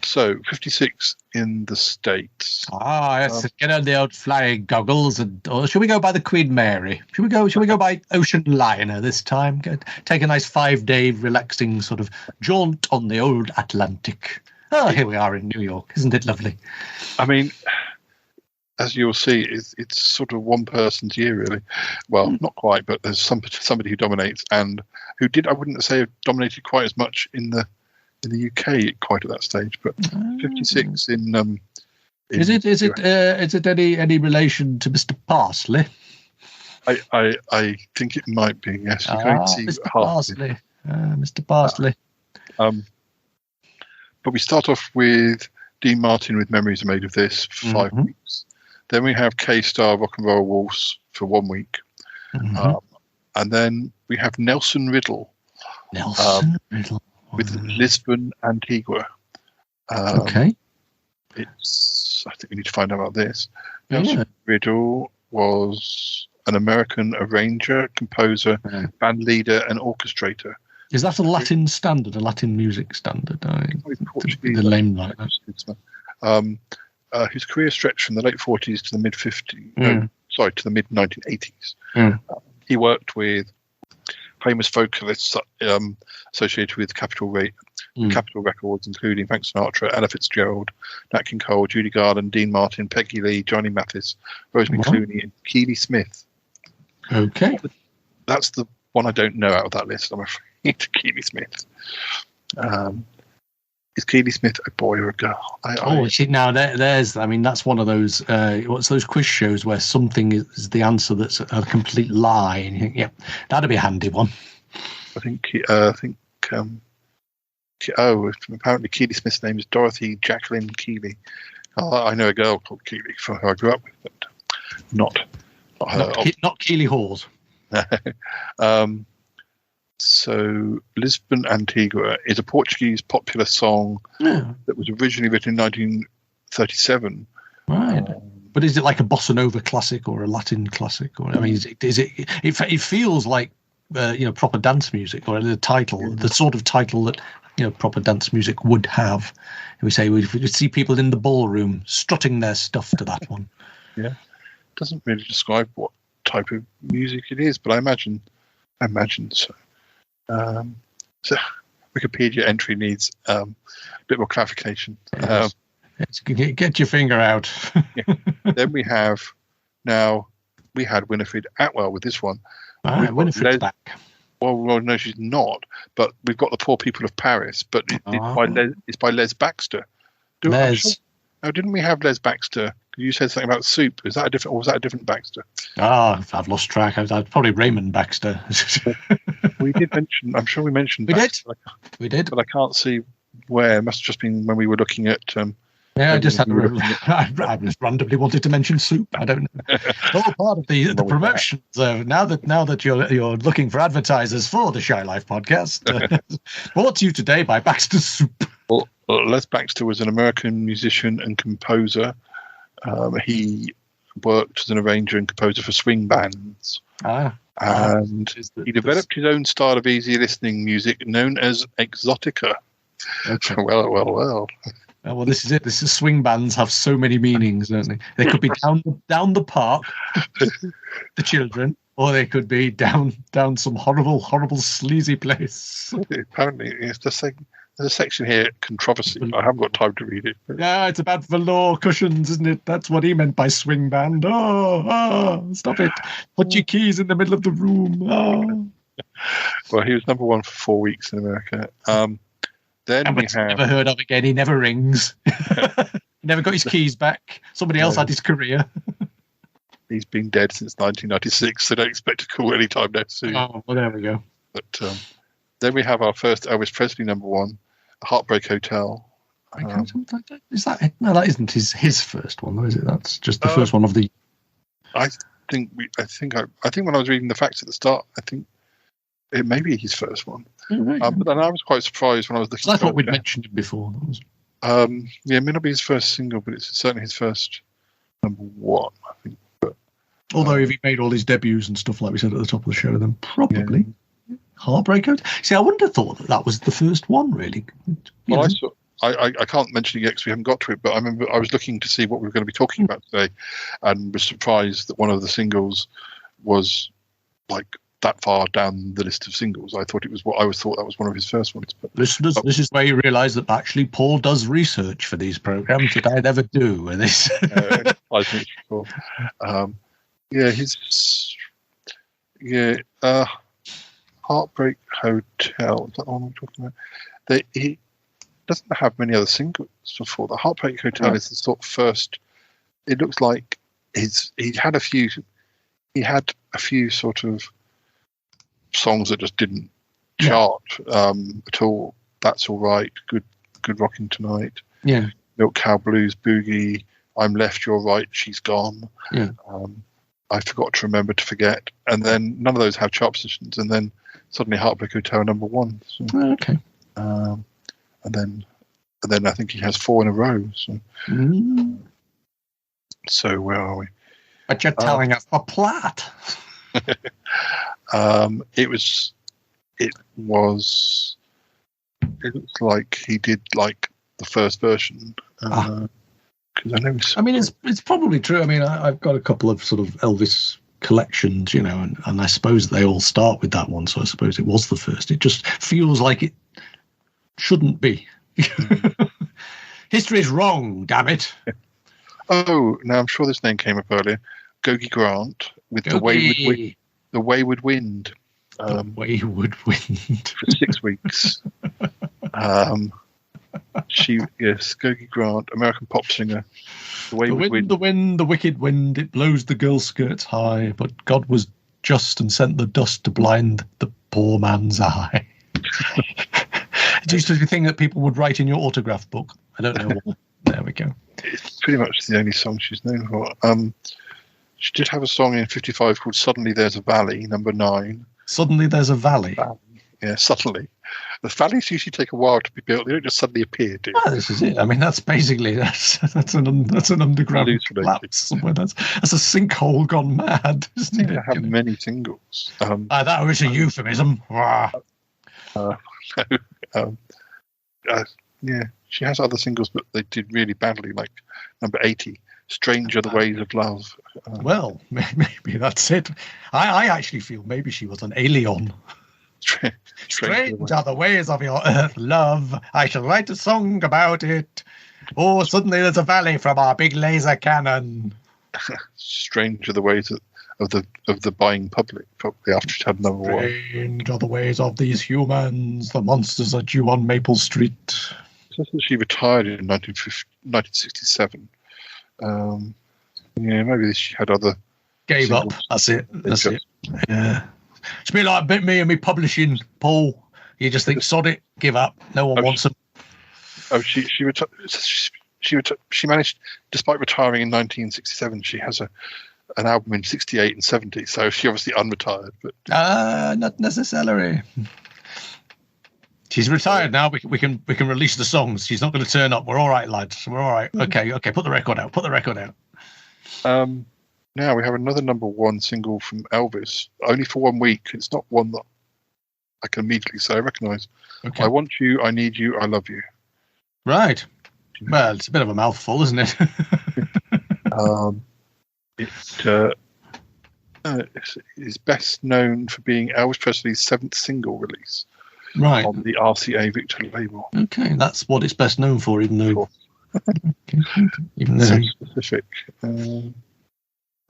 So 56 in the States. Yes. Get on the old flying goggles, or should we go by the Queen Mary? Should we go by Ocean Liner this time? Take a nice 5-day relaxing sort of jaunt on the old Atlantic. Oh, here we are in New York. Isn't it lovely? I mean, as you'll see, it's sort of one person's year, really. Well, not quite, but there's somebody who dominates and who did. I wouldn't say have dominated quite as much in the UK quite at that stage, but 56 in. Is it any relation to Mr. Parsley? I think it might be. Yes, you can see Mr. half. Parsley. Mr. Parsley. But we start off with Dean Martin with Memories Are Made of This for 5 weeks. Then we have K-Star Rock and Roll Waltz for 1 week. And then we have Nelson Riddle. With Lisbon, Antigua. Okay. I think we need to find out about this. Nelson Riddle was an American arranger, composer, band leader, and orchestrator. Is that a Latin standard, a Latin music standard? Portuguese, the name like that. Whose career stretched from the late 40s to the mid 50s. To the mid 1980s. He worked with famous vocalists associated with Capitol Records, including Frank Sinatra, Ella Fitzgerald, Nat King Cole, Judy Garland, Dean Martin, Peggy Lee, Johnny Mathis, Rosemary Clooney, and Keely Smith. Okay. That's the one I don't know out of that list, I'm afraid. Keely Smith. Is Keely Smith a boy or a girl? Now there's. I mean, that's one of those. What's those quiz shows where something is the answer that's a complete lie, and you think, yeah, that'd be a handy one. I think. Apparently Keely Smith's name is Dorothy Jacqueline Keely. I know a girl called Keely from who I grew up with, but not her. Not Keely Halls. So Lisbon Antigua is a Portuguese popular song that was originally written in 1937. Right. But is it like a bossa nova classic or a Latin classic? Or I mean, it feels like proper dance music, or the sort of title that proper dance music would have. We say we see people in the ballroom strutting their stuff to that one. Yeah, it doesn't really describe what type of music it is, but I imagine so. So Wikipedia entry needs a bit more clarification. Yes. Get your finger out. Then we had Winifred Atwell with this one. Winifred's back. Well, no, she's not. But we've got the Poor People of Paris. But it's by Les Baxter. Didn't we have Les Baxter? You said something about soup. Is that a different? Or was that a different Baxter? I've lost track. I've probably Raymond Baxter. We did mention. I'm sure we mentioned. Baxter, we did. But I can't see where. It must have just been when we were looking at. I just had I just randomly wanted to mention soup. I don't know. All part of the promotions. Now that you're looking for advertisers for the Shy Life podcast, brought to you today by Baxter Soup. Well, Les Baxter was an American musician and composer. He worked as an arranger and composer for swing bands. And he developed his own style of easy listening music known as exotica. Okay. Well. Well, this is it. This is swing bands have so many meanings, don't they? They could be down the park, the children, or they could be down some horrible, sleazy place. Apparently, there's a section here, controversy. I haven't got time to read it. Yeah, it's about velour cushions, isn't it? That's what he meant by swing band. Oh, stop it. Put your keys in the middle of the room. Oh. Well, he was number one for 4 weeks in America. Then we have never heard of again. He never rings. He never got his keys back. Somebody else had his career. He's been dead since 1996, so don't expect to call any time now soon. Oh, well, there we go. But then we have our first Elvis Presley number one, Heartbreak Hotel. Is that no? That isn't his first one, though, is it? That's just the first one of the. I think when I was reading the facts at the start, I think it may be his first one. But then I was quite surprised when I was looking. I thought we'd mentioned it before. It may not be his first single, but it's certainly his first number one, I think. But, although if he made all his debuts and stuff like we said at the top of the show, then probably Heartbreak Hotel. See, I wouldn't have thought that was the first one, really. Well, I can't mention it yet because we haven't got to it, but I remember I was looking to see what we were going to be talking about today, and was surprised that one of the singles was like that far down the list of singles. I always thought that was one of his first ones. But Listeners, this is where you realise that actually Paul does research for these programmes that I never do with this. Heartbreak Hotel. Is that the one we're talking about? He doesn't have many other singles before. The Heartbreak Hotel is the sort of first. It looks like he had a few sort of songs that just didn't chart at all. That's All Right, Good Rocking Tonight. Yeah. Milk Cow Blues, Boogie, I'm Left, You're Right, She's Gone. Yeah. I Forgot to Remember to Forget. And then none of those have chart positions. And then suddenly Heartbreak Hotel #1. So, okay. And then I think he has 4 in a row. So where are we? But you're telling us a plot. It looks like he did like the first version. I mean, it's probably true. I mean, I've got a couple of sort of Elvis collections, you know, and I suppose they all start with that one. So I suppose it was the first. It just feels like it shouldn't be. History is wrong, damn it. Oh, now I'm sure this name came up earlier. Gogi Grant with The Wayward Wind. The Wayward Wind. The Wayward Wind. For 6 weeks. Gogi Grant, American pop singer. The Wayward Wind. The wind, the wicked wind, it blows the girl's skirts high, but God was just and sent the dust to blind the poor man's eye. It used to be a thing that people would write in your autograph book. I don't know what. There we go. It's pretty much the only song she's known for. She did have a song in 55 called Suddenly There's a Valley, #9. Suddenly There's a Valley? Yeah, suddenly. The valleys usually take a while to be built. They don't just suddenly appear, do they? This is it. I mean, that's basically that's an underground collapse somewhere. That's a sinkhole gone mad, isn't it? Have many singles. That was a euphemism. She has other singles, but they did really badly, like number 80, Strange Are the Ways of Love. Well, maybe that's it. I actually feel maybe she was an alien. Strange are the ways of your earth, love. I shall write a song about it. Oh, suddenly there's a valley from our big laser cannon. Strange are the ways of the buying public, probably after it had #1. Strange are the ways of these humans. The monsters are due on Maple Street. She retired in 1967. Maybe she had other. Gave singles. Up. That's it. That's it. Yeah. It's a bit like me and me publishing, Paul. You just think, sod it, give up. No one wants them. She managed, despite retiring in 1967, she has an album in 68 and 70, so she obviously unretired. But not necessarily. She's retired now. We can release the songs. She's not going to turn up. We're all right, lads. We're all right. Okay. Put the record out. Now we have another #1 single from Elvis, only for 1 week. It's not one that I can immediately say I recognise. Okay. I Want You, I Need You, I Love You. Right. Well, it's a bit of a mouthful, isn't it? It's best known for being Elvis Presley's 7th single release. Right. On the RCA Victor label. Okay, that's what it's best known for, even though. Even though. So specific.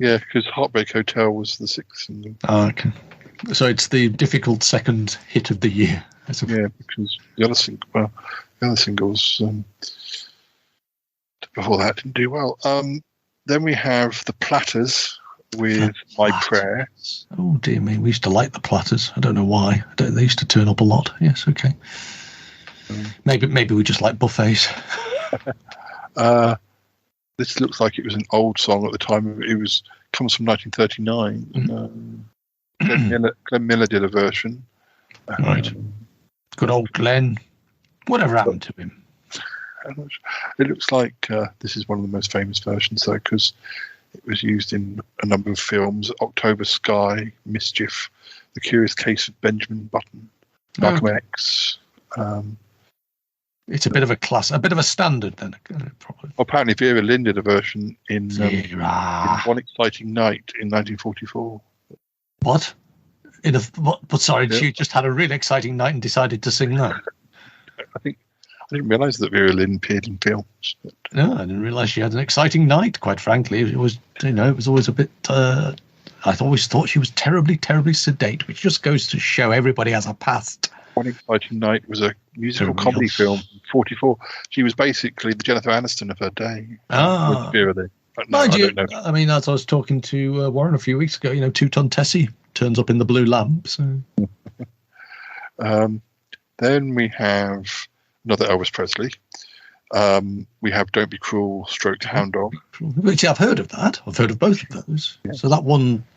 Because Heartbreak Hotel was the 6th single. Oh, okay. So it's the difficult second hit of the year. Because the other singles before that didn't do well. Then we have the Platters with My Prayer. Oh dear me, we used to like the Platters. I don't know why. They used to turn up a lot. Yes, okay. Maybe we just like buffets. This looks like it was an old song at the time. It comes from 1939. Glenn Miller did a version. Right. Good old Glenn. Whatever happened to him? It looks like this is one of the most famous versions, though, because it was used in a number of films: October Sky, Mischief, The Curious Case of Benjamin Button, Malcolm X. It's a bit of a bit of a standard, then. Probably. Apparently, Vera Lynn did a version in One Exciting Night in 1944. What? Sorry, she just had a really exciting night and decided to sing that. I didn't realise that Vera Lynn appeared in films. No, I didn't realise she had an exciting night. Quite frankly, it was always a bit. I always thought she was terribly, terribly sedate, which just goes to show everybody has a past. One Exciting Night was a musical comedy film, 44. She was basically the Jennifer Aniston of her day. With Vera Lynn. But no, Mind I you, don't know. I mean, as I was talking to Warren a few weeks ago, 2-ton Tessie turns up in the blue lamp. So. Then we have another Elvis Presley. We have Don't Be Cruel, / Hound Dog. Which I've heard of that. I've heard of both of those. Yeah. So that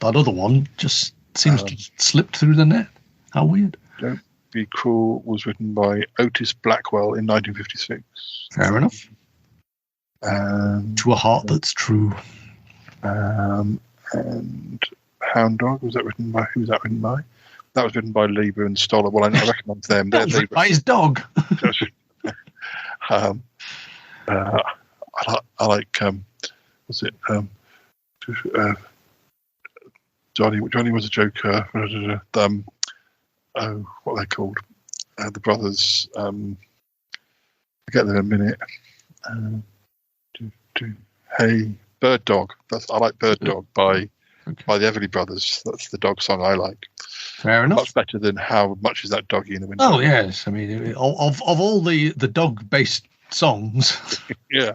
other one, just seems to slip through the net. How weird. Don't Be Cruel was written by Otis Blackwell in 1956. Fair enough. To a heart that's true. And Hound Dog, who was that written by? That was written by Lieber and Stoller. Well, I recognise them. That was written by his dog. I like Johnny was a joker. What are they called? The brothers. I'll get them in a minute. Hey, Bird Dog. I like Bird Dog by the Everly Brothers. That's the dog song I like. Fair enough. Much better than How Much Is That Doggy in the Winter? Oh yes, I mean of all the dog-based songs. Yeah.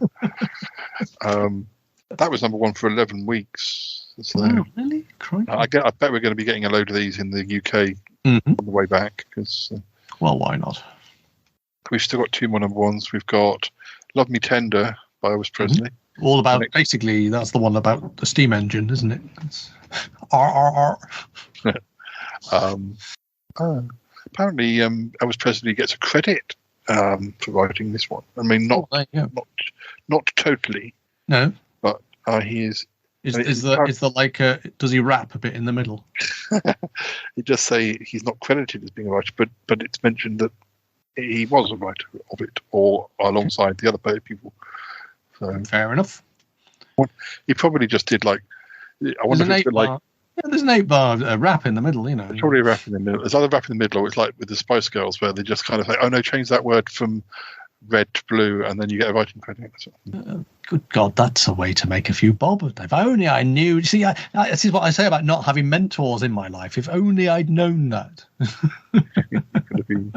That was number one for 11 weeks. So, really? I bet we're going to be getting a load of these in the UK on the way back. Well, why not? We've still got two more number ones. We've got Love Me Tender by Elvis Presley. All about, basically, that's the one about the steam engine, isn't it? It's RRR. Apparently, Elvis Presley gets a credit for writing this one. I mean, not totally. No. But he is. Is the like? Does he rap a bit in the middle? It just say he's not credited as being a writer, but it's mentioned that he was a writer of it, or alongside the other people. So fair enough. He probably just did like. I wonder if it's a bit like. Yeah, there's an 8-bar rap in the middle, There's probably a rap in the middle. There's either rap in the middle, or it's like with the Spice Girls, where they just kind of say, "Oh no, change that word from red to blue," and then you get a writing credit. Good God, that's a way to make a few bob. If only I knew. You see, this is what I say about not having mentors in my life. If only I'd known that. You could have been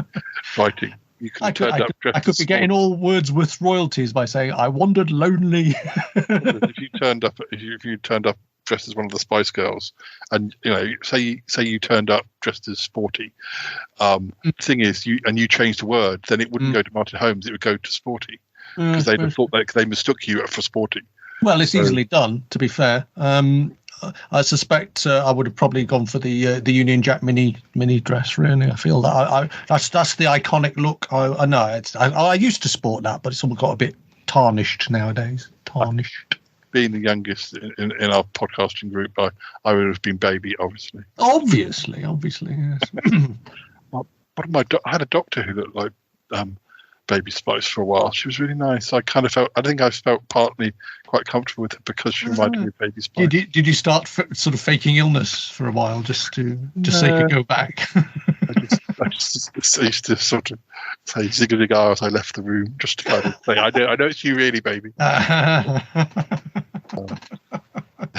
writing. I could be getting all Wordsworth's royalties by saying I wandered lonely. If you turned up dressed as one of the Spice Girls, and say you turned up dressed as Sporty, thing is you changed the word, then it wouldn't go to Martin Holmes, it would go to Sporty, because they'd have thought that they mistook you for Sporty. Well, it's easily done, to be fair. I suspect I would have probably gone for the Union Jack mini dress. Really, I feel that that's the iconic look. I know I used to sport that, but it's all got a bit tarnished nowadays. Tarnished. Being the youngest in our podcasting group, I would have been Baby, obviously. Obviously, yes. I had a doctor who looked like Baby Spice for a while. She was really nice. I think I felt partly quite comfortable with her because she reminded me of Baby Spice. Did you start sort of faking illness for a while just so you could go back? I used to sort of say zig-a-zig-ah as I left the room, just to kind of say, I know it's you really, baby.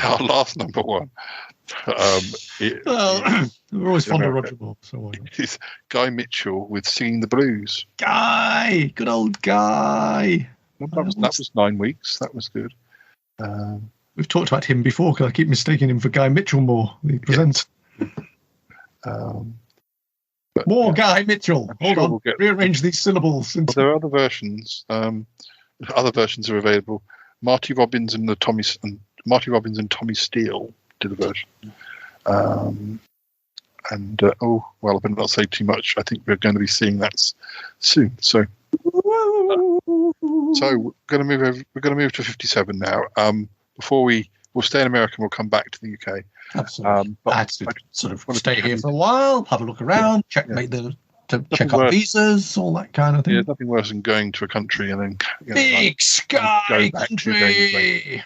Our last number one. We're always fond of Roger Moore. So it's Guy Mitchell with Singing the Blues. Guy! Good old Guy! That was 9 weeks. That was good. We've talked about him before because I keep mistaking him for Guy Mitchell more. He presents. Guy Mitchell. Hold on. Rearrange these syllables. There are other versions. Other versions are available. Marty Robbins and Tommy Steele did a version. I better not say too much. I think we're going to be seeing that soon. So we're going to move to 57 now. We'll stay in America and we'll come back to the UK. Absolutely. Sort of stay here for a while, have a look around, check out visas, all that kind of thing. Yeah, nothing worse than going to a country and then big sky country.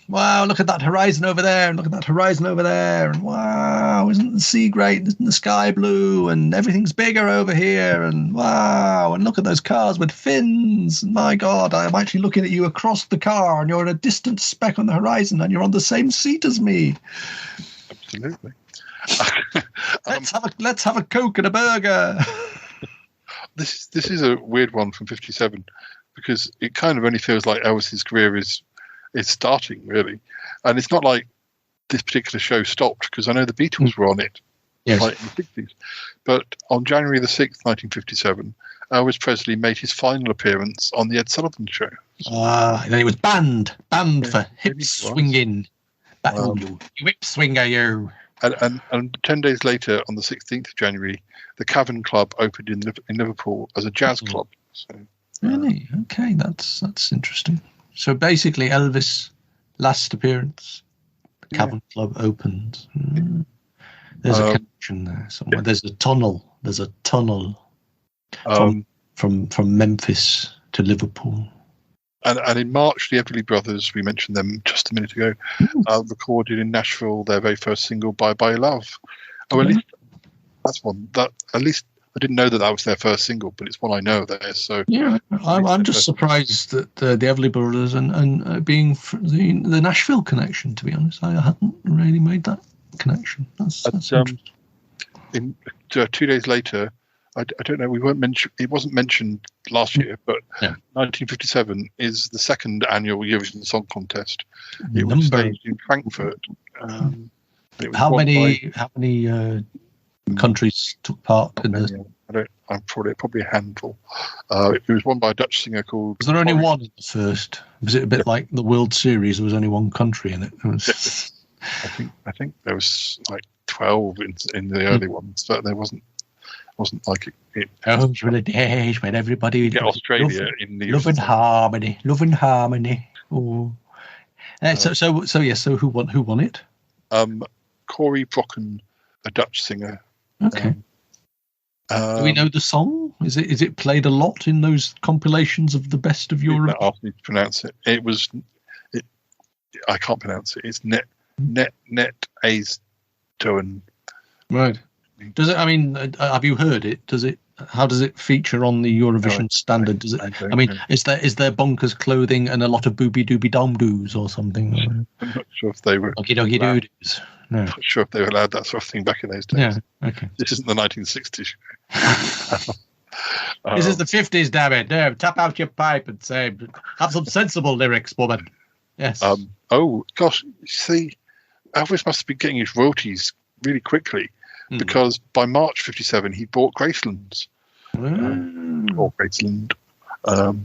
wow, look at that horizon over there, and look at that horizon over there, and wow, isn't the sea great? Isn't the sky blue? And everything's bigger over here, and wow, and look at those cars with fins. My God, I'm actually looking at you across the car, and you're a distant speck on the horizon, and you're on the same seat as me. Absolutely. Let's have a Coke and a burger. This is a weird one from 57 because it kind of only feels like Elvis's career is starting, really. And it's not like this particular show stopped, because I know the Beatles were on it like in the 60s. But on January the 6th, 1957, Elvis Presley made his final appearance on the Ed Sullivan Show. And then he was banned for hip swinging. You whip swinger, you. And 10 days later, on the 16th of January, the Cavern Club opened in Liverpool as a jazz club. So, really? Okay, that's interesting. So basically, Elvis' last appearance, the Cavern Club opened. There's a connection there somewhere. Yeah. There's a tunnel from Memphis to Liverpool. And in March, the Everly Brothers, we mentioned them just a minute ago, recorded in Nashville their very first single, "Bye Bye Love." Oh, at least that's one. At least I didn't know that was their first single, but it's one I know there. So yeah, I'm just surprised that the Everly Brothers and being the Nashville connection. To be honest, I hadn't really made that connection. That's interesting. 2 days later. I don't know. It wasn't mentioned last year, but 1957 is the second annual Eurovision Song Contest. It was staged in Frankfurt. How many countries took part in this? I'm probably a handful. It was won by a Dutch singer called. Was there only one in the first? Was it a bit like the World Series? There was only one country in it. I think there was like 12 in the early ones, but there wasn't like it. Those were the days when everybody get Australia in the love and harmony. Oh, so who won it? Corey Brocken, a Dutch singer. Okay. Do we know the song? Is it played a lot in those compilations of the best of Europe? Asked me to pronounce it. I can't pronounce it. It's net A's Doen. Right. Does it? I mean, have you heard it? Does it? How does it feature on the Eurovision standard? Does it? I mean, is there bonkers clothing and a lot of booby dooby dom doos or something? I'm not sure if they were. Doggy doos. No. I'm not sure if they were allowed that sort of thing back in those days. Yeah. Okay. This isn't the 1960s. This is the 50s, damn it! No, tap out your pipe and say, "Have some sensible lyrics, woman." Yes. Oh gosh, see, Elvis must have been getting his royalties really quickly. Because by March 57, he bought Graceland's. Or Graceland. Well,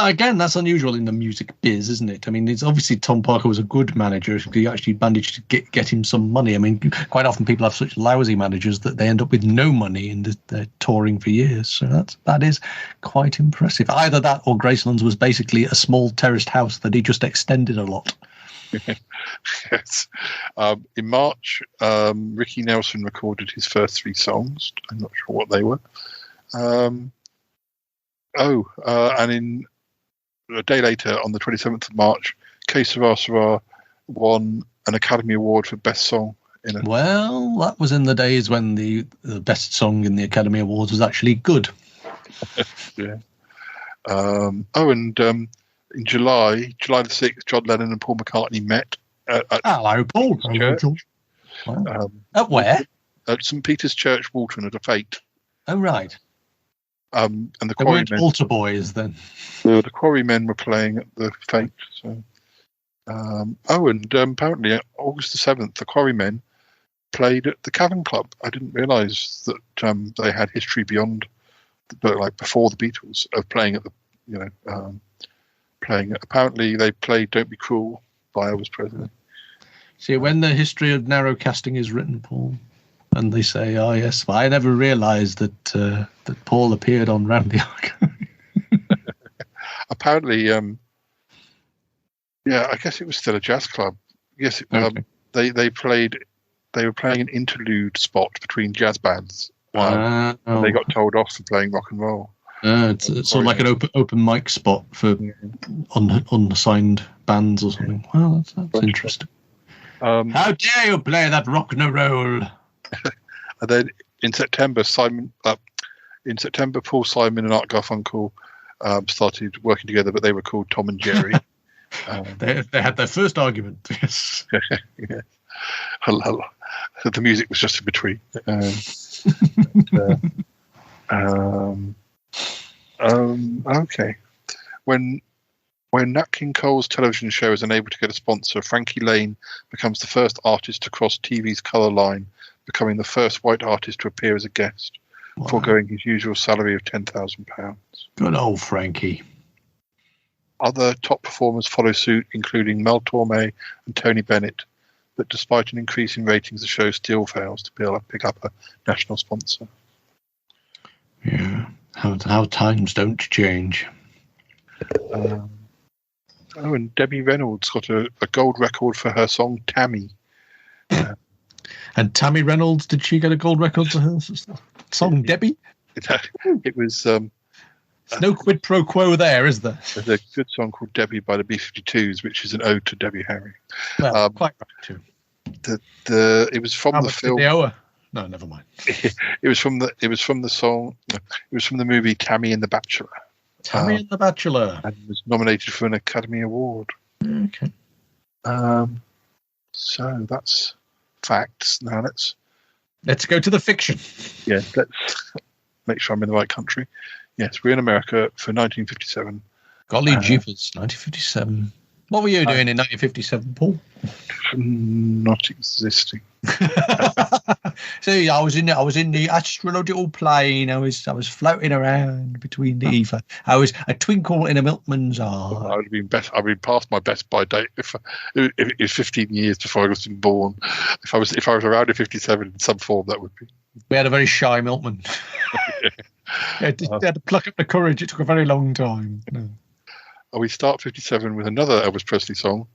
again, that's unusual in the music biz, isn't it? I mean, it's obviously Tom Parker was a good manager. He actually managed to get him some money. I mean, quite often people have such lousy managers that they end up with no money and they're touring for years. So that is quite impressive. Either that or Graceland's was basically a small terraced house that he just extended a lot. Yes. In March, Ricky Nelson recorded his first 3 songs. I'm not sure what they were. And in a day later, on the 27th of March, Que Sera Sera won an Academy Award for Best Song. Well, that was in the days when the best song in the Academy Awards was actually good. Yeah. In July the 6th, John Lennon and Paul McCartney met hello, Paul. Church. Wow. At where? At St. Peter's Church, Walton, at a fete. Oh, right. And the Quarrymen. Altar boys then. The Quarrymen were playing at the fete. So, apparently August the 7th, the Quarrymen played at the Cavern Club. I didn't realise that they had history beyond, like before the Beatles, of playing at the, apparently they played "Don't Be Cruel" by Elvis Presley. See, when the history of narrowcasting is written, Paul, and they say, "Oh yes, well, I never realised that Paul appeared on Round the Ark." Apparently, I guess it was still a jazz club. Yes, okay. They were playing an interlude spot between jazz bands. And they got told off for playing rock and roll. It's sort of like an open mic spot for unassigned bands or something. Well, that's interesting. How dare you play that rock and roll? And then in September, Paul Simon and Art Garfunkel started working together, but they were called Tom and Jerry. They had their first argument. Yes. Yeah. The music was just in between. Okay. When Nat King Cole's television show is unable to get a sponsor, Frankie Lane becomes the first artist to cross TV's colour line, becoming the first white artist to appear as a guest, foregoing his usual salary of £10,000. Good old Frankie. Other top performers follow suit, including Mel Torme and Tony Bennett, but despite an increase in ratings, the show still fails to be able to pick up a national sponsor. Yeah, how times don't change. And Debbie Reynolds got a gold record for her song Tammy. And Tammy Reynolds, did she get a gold record for her song Debbie? It was... There's no quid pro quo there, is there? There's a good song called Debbie by the B-52s, which is an ode to Debbie Harry. Well, quite right too. It was from the film. No, never mind. It was from the movie Tammy and the Bachelor. Tammy and the Bachelor, and was nominated for an Academy Award. Okay. So that's facts. Now let's go to the fiction. Yeah, let's make sure I'm in the right country. Yes, we're in America for 1957. Golly jeepers, 1957. What were you doing in 1957, Paul? Not existing. See, I was in the astronautical plane. I was floating around between the ether. I was a twinkle in a milkman's eye. I would have been best. I'd been past my best by date if it was 15 years before I was born. If I was around in 57 in some form, that would be. We had a very shy milkman. They had to pluck up the courage. It took a very long time. No. We start 57 with another Elvis Presley song,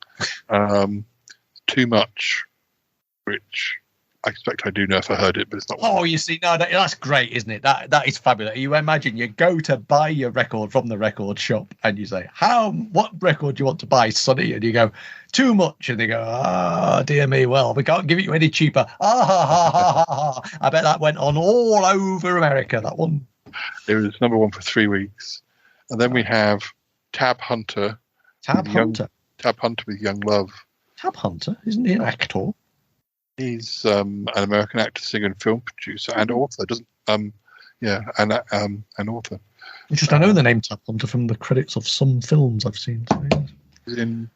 Too Much, which I expect I do know if I heard it, but it's not. Oh, you see, no, that's great, isn't it? That is fabulous. You imagine you go to buy your record from the record shop and you say, what record do you want to buy, Sonny? And you go, Too Much. And they go, dear me, well, we can't give it you any cheaper. I bet that went on all over America, that one. It was number one for 3 weeks. And then we have Tab Hunter. Tab Hunter with Young Love. Tab Hunter? Isn't he an actor? He's an American actor, singer, and film producer and author. An author. Just I know the name Tab Hunter from the credits of some films I've seen. So, yes. He's in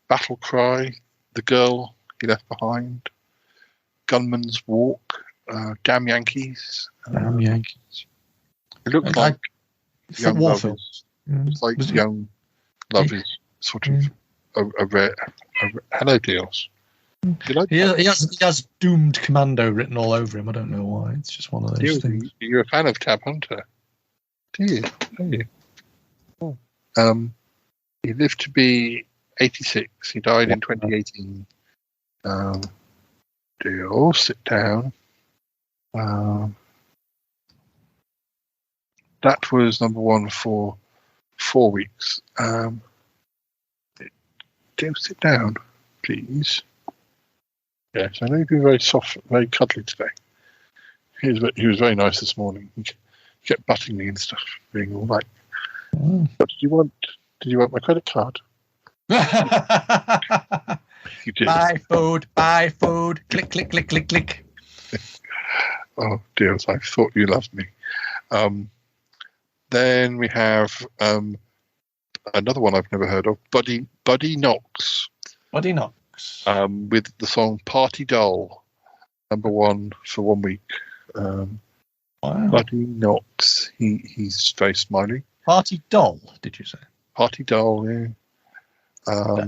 Battle Cry, The Girl He Left Behind, Gunman's Walk, Damn Yankees. Damn Yankees. It looks like Young war Love. films. It's like Young Love is sort of a rare. Hello, Dios. He has Doomed Commando written all over him. I don't know why. It's just one of those things. You're a fan of Tab Hunter, do you? Oh. He lived to be 86. He died in 2018. Do you all sit down? That was number one for 4 weeks. Do sit down, please. Yes, I know you've been very soft, very cuddly today. He was very nice this morning. He kept butting me and stuff, being all like, "What did you want? Did you want my credit card?" You did. Buy food. Click, click, click, click, click. Oh dear, I thought you loved me. Then we have another one I've never heard of, Buddy Knox. Buddy Knox. With the song Party Doll, number one for 1 week. Wow. Buddy Knox, he's very smiley. Party Doll, did you say? Party Doll, yeah.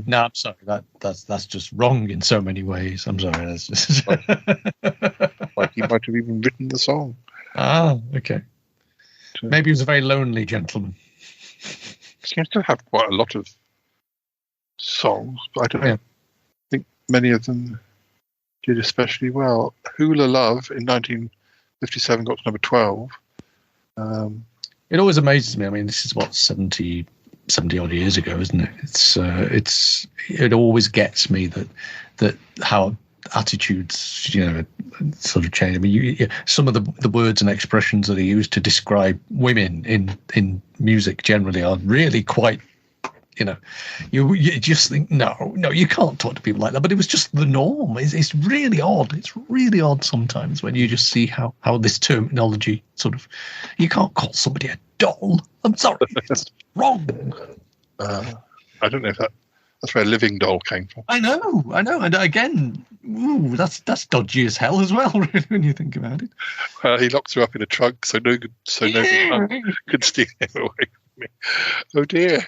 No, I'm sorry. That's just wrong in so many ways. I'm sorry. That's just like he might have even written the song. Ah, okay. Maybe he was a very lonely gentleman. He seems to have quite a lot of songs, but I don't think many of them did especially well. Hula Love in 1957 got to number 12. It always amazes me. I mean, this is what 70 odd years ago, isn't it? It always gets me that how attitudes, sort of change. I mean, some of the words and expressions that are used to describe women in music generally are really quite, you just think, no, you can't talk to people like that. But it was just the norm. It's really odd. It's really odd sometimes when you just see how this terminology sort of, you can't call somebody a doll. I'm sorry, it's wrong. I don't know if that's where Living Doll came from. I know. And again, that's dodgy as hell as well, really, when you think about it. He locks her up in a trunk so no one could steal him away from me. Oh dear.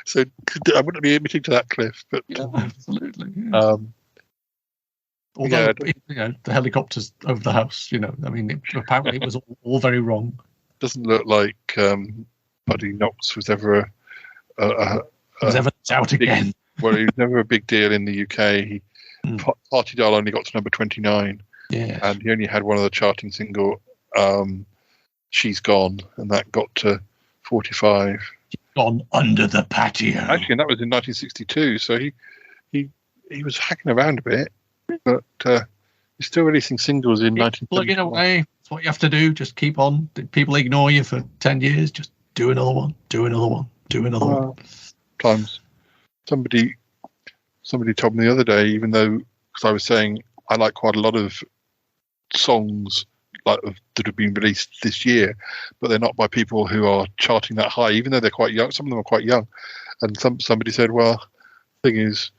So I wouldn't be admitting to that, Cliff. But absolutely. Yeah. Although the helicopters over the house, I mean, apparently it was all very wrong. Doesn't look like Buddy Knox was ever out again. Well, he was never a big deal in the UK. Party Doll only got to number 29, and he only had one other charting single, "She's Gone," and that got to 45. Gone under the patio. Actually, and that was in 1962. So he was hacking around a bit, but he's still releasing singles in 1971. Plugging away. That's what you have to do. Just keep on. People ignore you for 10 years. Just do another one. Do another one. Do another one. Times somebody told me the other day, even though, because I was saying I like quite a lot of songs that have been released this year, but they're not by people who are charting that high, even though they're quite young. Some of them are quite young, and somebody said, well, the thing is,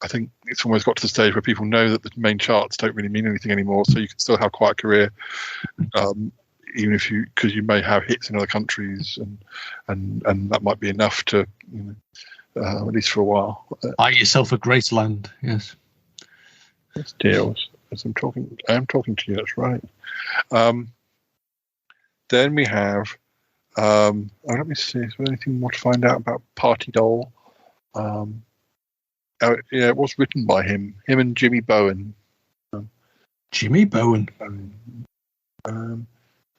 I think it's almost got to the stage where people know that the main charts don't really mean anything anymore, so you can still have quite a career, even if because you may have hits in other countries, and that might be enough to, at least for a while. Buy yourself a Graceland, yes. It's deals. As I'm talking to you. That's right. Then we have. Let me see. Is there anything more to find out about Party Doll? It was written by him and Jimmy Bowen. Jimmy Bowen.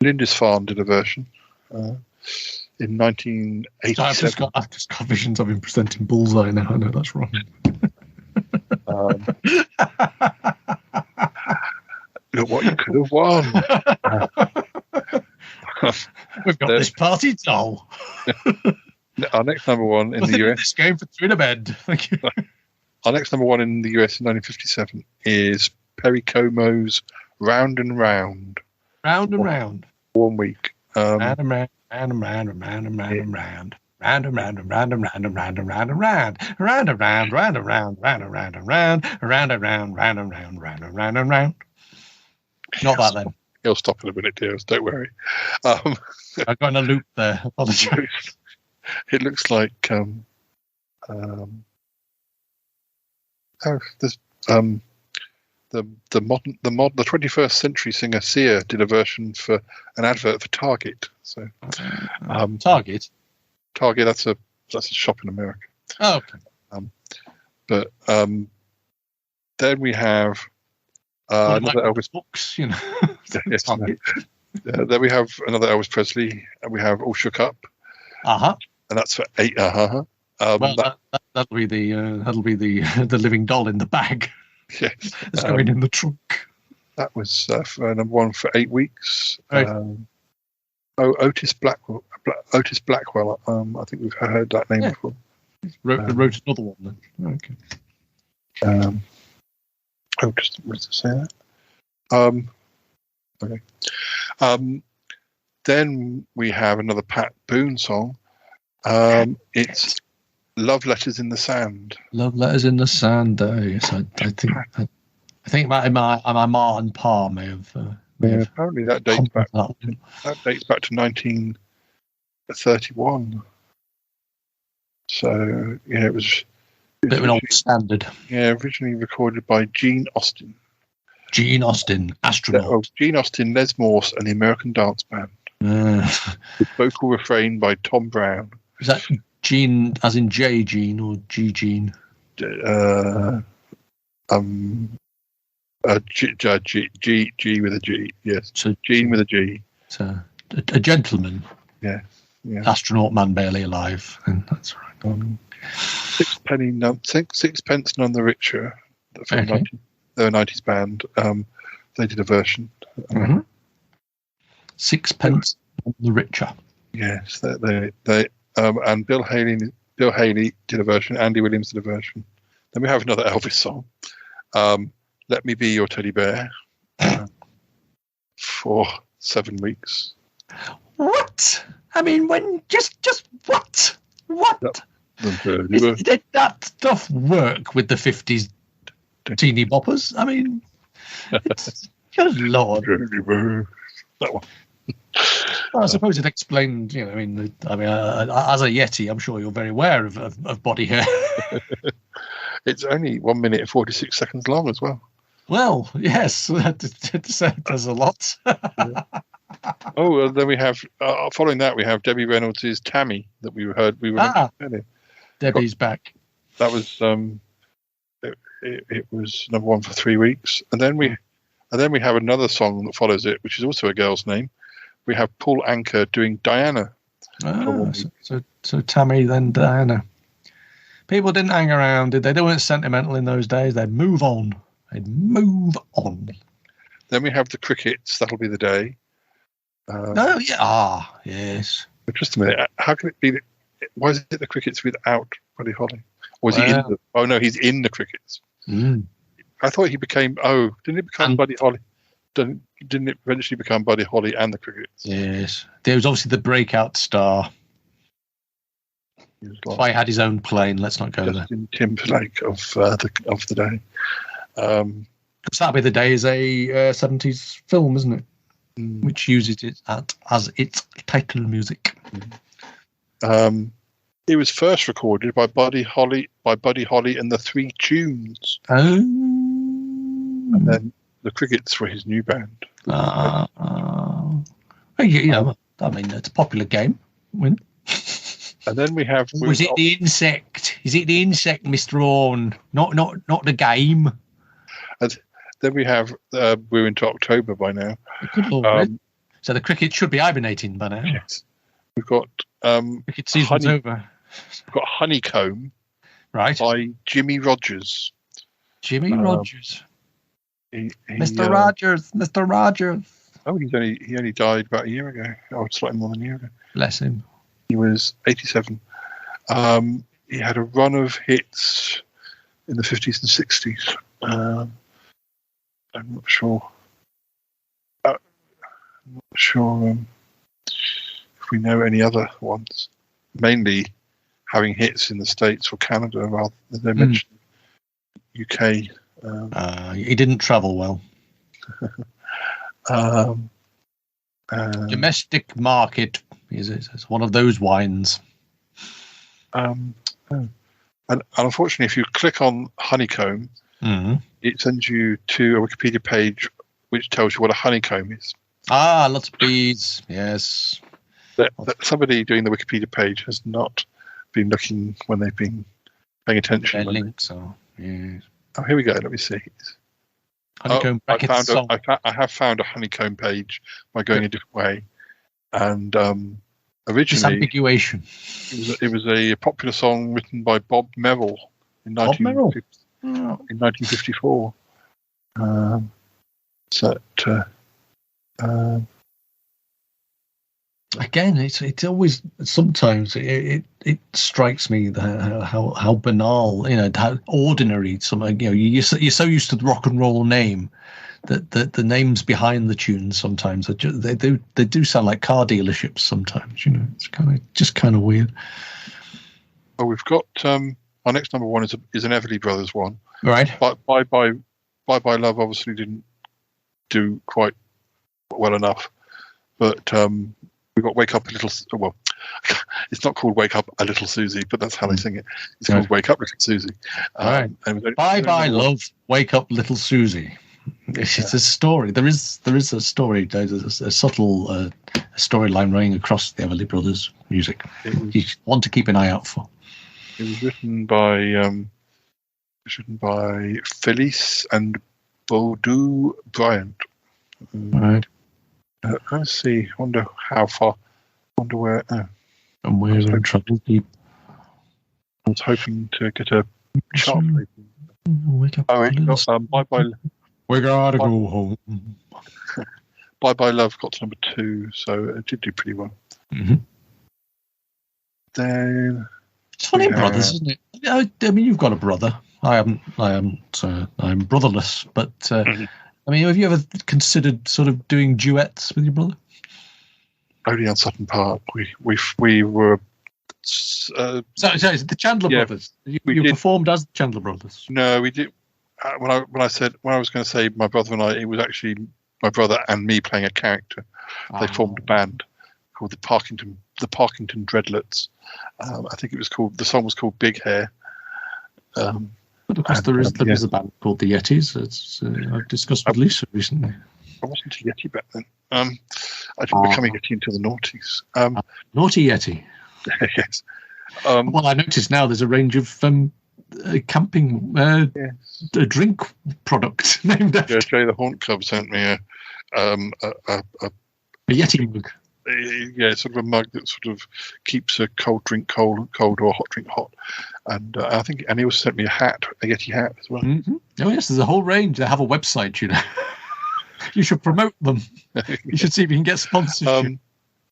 Lindisfarne did a version in 1987. I've just got visions of him presenting Bullseye now. I know that's wrong. Look what you could have won. We've got this Party Doll. Our next number one in the US. This game for three in a bed. Thank you. Our next number one in the US in 1957 is Perry Como's "Round and Round." Round and round. 1 week. Round and round, round and round, and round and round and round. Round and round and round and round and round and round and round. Round and round, round and round, round and round and round. Round and round, round and round, round and round and round. Not that then. He'll stop in a minute, dears. Don't worry. I've got in a loop there. Apologize. It looks like there's the 21st century singer Sia did a version for an advert for Target. So Target. That's a shop in America. Oh, okay. But then we have another Elvis books, Yes, then we have another Elvis Presley, and we have "All Shook Up." And that's for 8. Well, that'll be the living doll in the bag. Yes, it's going in the trunk. That was for number one for 8 weeks. Right. Otis Blackwell. I think we've heard that name before. Wrote another one then. Okay. Just wanted to say that. Okay. Then we have another Pat Boone song. It's "Love Letters in the Sand." Love Letters in the Sand. Yes, I think my ma and pa may have. Apparently that dates back. That dates back to 1931. So it was a bit of an old standard. Yeah, originally recorded by Gene Austin. Gene Austin, astronaut. Gene Austin, Les Morse, and the American Dance Band. With vocal refrain by Tom Brown. Is that Gene, as in J Gene or G Gene? G with a G. Yes. So Gene with a G. So a gentleman. Yeah. Astronaut man barely alive, and that's right. Sixpence None the Richer from their 90s band. They did a version. Sixpence None the Richer. Yes, they and Bill Haley did a version. Andy Williams did a version. Then we have another Elvis song. Let Me Be Your Teddy Bear for 7 weeks. What? I mean, when just what? What? Did that stuff work with the 50s teeny boppers? I mean, it's good Lord. That one. Well, I suppose it explained, as a Yeti, I'm sure you're very aware of body hair. It's only 1 minute and 46 seconds long as well. Well, yes, that does a lot. Oh, well, then we have, following that, we have Debbie Reynolds' Tammy that we heard. We were mentioning earlier. Debbie's back. That was it was number one for 3 weeks, and then we have another song that follows it, which is also a girl's name. We have Paul Anka doing Diana. So Tammy, then Diana. People didn't hang around, did they? They weren't sentimental in those days. They'd move on. Then we have the Crickets. That'll Be the Day. Yes. But just a minute. How can it be? Why is it the Crickets without Buddy Holly? Or is he in the? Oh no, he's in the Crickets. I thought he became. Oh, didn't it become Buddy Holly? Didn't it eventually become Buddy Holly and the Crickets? Yes, there was obviously the breakout star. If I had his own plane, let's not go there. Timberlake of the day. Because That'll Be the Day is a 70s film, isn't it? Which uses it as its title music. It was first recorded by Buddy Holly and the Three Tunes. Oh. And then the Crickets were his new band. It's a popular game. And then we have. Was it the insect? Is it the insect, Mr. Orne? Not the game. And then we have. We're into October by now. Good Lord. So the Cricket should be hibernating by now. Yes. We've got. Cricket season's over. We've got Honeycomb. Right. By Jimmy Rogers. Jimmy Rogers. Mr. Rogers. Oh, he only died about a year ago. Oh, slightly more than a year ago. Bless him. He was 87. He had a run of hits in the 50s and 60s. I'm not sure. If we know any other ones. Mainly having hits in the States or Canada rather than they mentioned UK. He didn't travel well. Domestic market is one of those wines. And unfortunately, if you click on Honeycomb, it sends you to a Wikipedia page which tells you what a honeycomb is. Lots of bees. Yes. That somebody doing the Wikipedia page has not been looking when they've been paying attention. Links are. Yes. Oh, here we go. Let me see. Honeycomb brackets song. I have found a honeycomb page by going a different way, and originally disambiguation. It was a popular song written by Bob Merrill in 1954. Again, it's always sometimes it strikes me how banal, how ordinary something. You're so used to the rock and roll name that the names behind the tunes sometimes they do sound like car dealerships sometimes. It's kind of weird. Well, we've got our next number one is an Everly Brothers one, right? Bye Bye Love obviously didn't do quite well enough, but we've got Wake Up a Little. Well, it's not called Wake Up a Little Susie, but that's how they sing it. It's called Wake Up Little Susie. All right. Bye Bye Love, Wake Up Little Susie. It's a story. There is a story. There's a subtle storyline running across the Everly Brothers music. You want to keep an eye out for. It was written by Felice and Boudou Bryant. Right. Let's see. Wonder how far wonder where. And we're in trouble deep. I was hoping to get a chart rating. Wake up. Oh, it's got Bye Bye. We gotta go home. Bye Bye Love got to number 2, so it did do pretty well. Mm-hmm. Then it's funny, brothers, isn't it? I mean, you've got a brother. I'm brotherless, but I mean, have you ever considered sort of doing duets with your brother? Only on Sutton Park. We were. So the Chandler brothers. You performed as the Chandler brothers. No, we did. When I was going to say my brother and I, it was actually my brother and me playing a character. They formed a band called the Parkington Dreadlets. I think it was called. The song was called Big Hair. But of course, there is a band called the Yetis. I've discussed with Lisa recently. I wasn't a Yeti back then. I didn't become a Yeti until the noughties. Naughty Yeti. Yes. Well, I noticed now there's a range of camping a drink product named after. Jay the Haunt Club sent me a Yeti mug. Sort of a mug that sort of keeps a cold drink cold or a hot drink hot. And I think, and he also sent me a Yeti hat as well. Mm-hmm. Oh yes, there's a whole range. They have a website, you know. You should promote them. You should see if you can get sponsorship.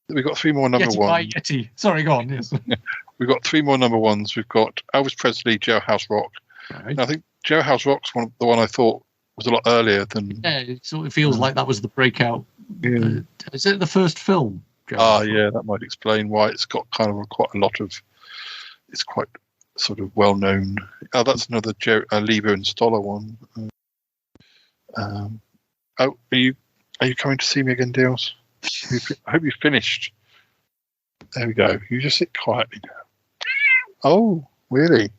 We've got 3 more number Yeti ones. by Yeti. Sorry, go on. Yes. We've got 3 more number ones. We've got Elvis Presley, Jailhouse Rock. Right. And I think Jailhouse Rock's the one I thought was a lot earlier than. Yeah, it sort of feels like that was the breakout. Yeah. Is it the first film? Yeah, that might explain why it's got kind of quite a lot of. It's quite sort of well known. Oh, that's another Lieber and Stoller one. Are you coming to see me again, Dales? I hope you finished. There we go. You just sit quietly now. Oh, really?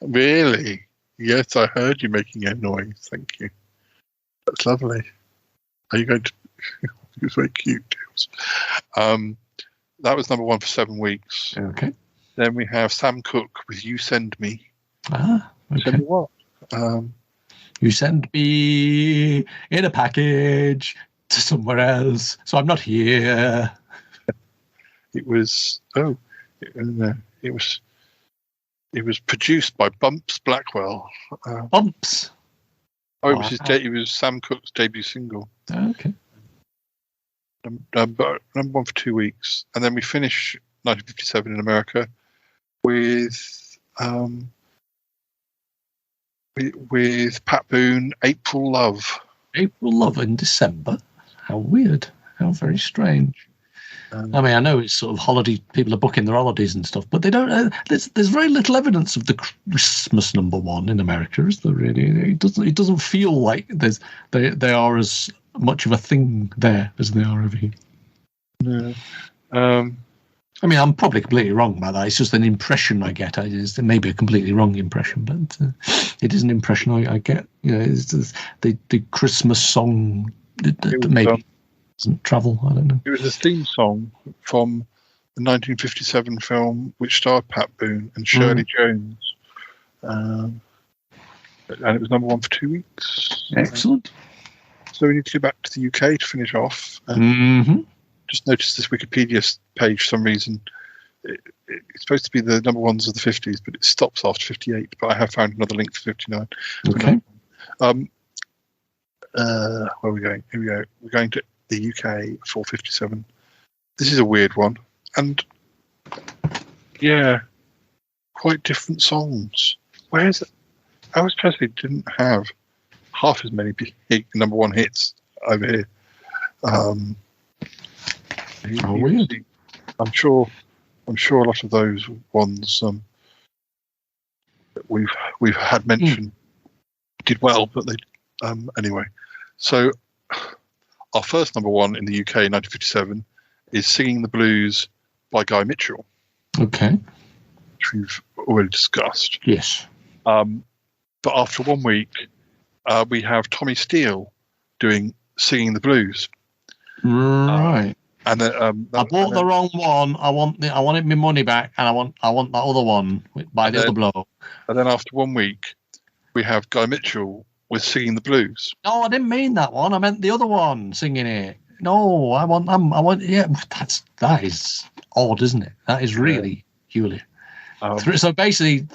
Really? Yes, I heard you making a noise. Thank you. That's lovely. Are you going to? It was very cute, Dales. That was number 1 for 7 weeks. Okay. Then we have Sam Cooke with "You Send Me." Ah, okay. Send me what? You send me in a package to somewhere else, so I'm not here. It was it was produced by Bumps Blackwell. Bumps. Oh, it was Sam Cooke's debut single. Okay. Number 1 for 2 weeks, and then we finish 1957 in America with Pat Boone, "April Love." April Love in December. How weird. How very strange. I mean, I know it's sort of holiday. People are booking their holidays and stuff, but they don't. There's very little evidence of the Christmas number 1 in America, is there? Really, it doesn't feel like they are as much of a thing there as they are over here. No. I mean, I'm probably completely wrong about that. It's just an impression I get. It may be a completely wrong impression, but it is an impression I get. You know, it's the Christmas song maybe doesn't travel. I don't know. It was a theme song from the 1957 film which starred Pat Boone and Shirley Jones. And it was number 1 for 2 weeks. Excellent. So we need to go back to the UK to finish off. Just noticed this Wikipedia page for some reason. It's supposed to be the number 1s of the 50s, but it stops after 58. But I have found another link for 59. Okay. Where are we going? Here we go. We're going to the UK for 57. This is a weird one. And, yeah, quite different songs. Where is it? Elvis Presley didn't have half as many big number 1 hits over here. Weird. I'm sure a lot of those ones that we've had mentioned did well, but they anyway. So our first number 1 in the UK in 1957 is "Singing the Blues" by Guy Mitchell. Okay. Which we've already discussed. Yes. But after 1 week, we have Tommy Steele doing "Singing the Blues." Right. And then, I bought the wrong one. I wanted my money back, and I want that other one by the other bloke. And then after 1 week, we have Guy Mitchell with "Singing the Blues." No, I didn't mean that one. I meant the other one singing it. No, I want. Yeah, that is odd, isn't it? That is really peculiar. So basically,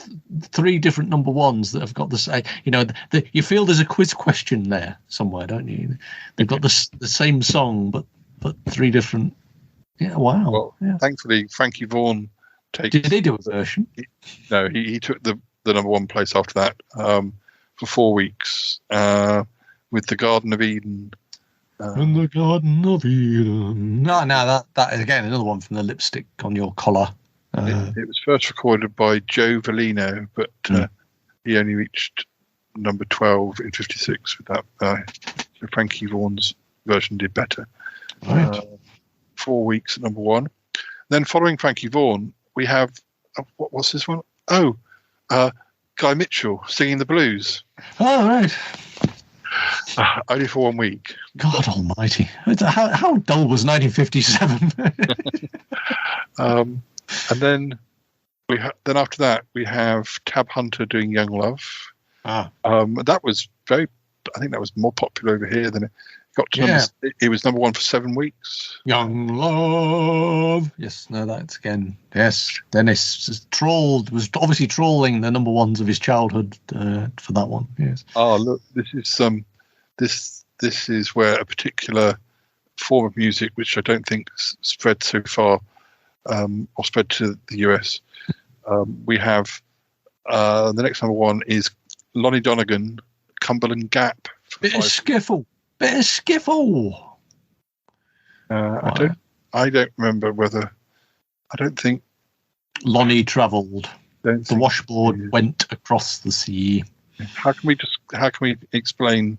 three different number ones that have got the same. You feel there's a quiz question there somewhere, don't you? They've got the same song, but three different. Yeah, wow. Well, thankfully, Frankie Vaughan Did they do a version? No, he took the number one place after that for 4 weeks with the Garden of Eden. In the Garden of Eden. No, that is again another one from the lipstick on your collar. It was first recorded by Joe Valino, but he only reached number 12 in '56 with that. So Frankie Vaughan's version did better. Right. 4 weeks at number one. Then following Frankie Vaughan, we have what's this one? Oh, Guy Mitchell singing the blues. Oh, right. Only for 1 week. God Almighty! How dull was 1957? And then then after that we have Tab Hunter doing Young Love. That was I think that was more popular over here than it got to. It was number one for 7 weeks. Young Love. Yes. No, that's again. Yes. Dennis was obviously trolling the number ones of his childhood for that one. Yes. Oh, look! This is where a particular form of music, which I don't think spread so far, or spread to the US. We have the next number one is Lonnie Donegan, Cumberland Gap. Bit of skiffle. I don't remember whether. I don't think Lonnie travelled. The washboard went across the sea. How can we explain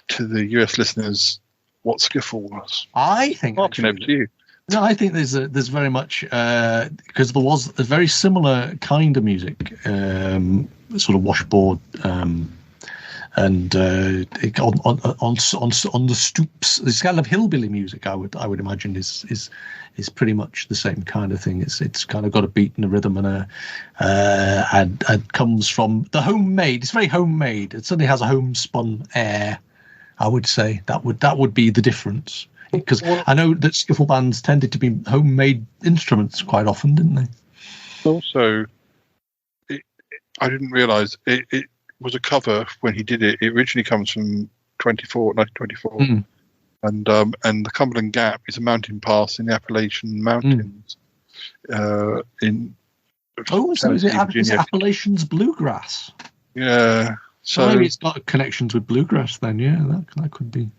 to the US listeners what skiffle was? I think. Martin, over to you. No, I think there's very much because there was a very similar kind of music, sort of washboard, and on the stoops. This kind of hillbilly music, I would imagine, is pretty much the same kind of thing. It's kind of got a beat and a rhythm and comes from the homemade. It's very homemade. It certainly has a homespun air. I would say that would be the difference. Because I know that skiffle bands tended to be homemade instruments quite often, didn't they? Also, I didn't realise it was a cover when he did it. It originally comes from 1924, and the Cumberland Gap is a mountain pass in the Appalachian Mountains. So is it Appalachian's bluegrass? Yeah. So maybe it's got connections with bluegrass then. Yeah, that could be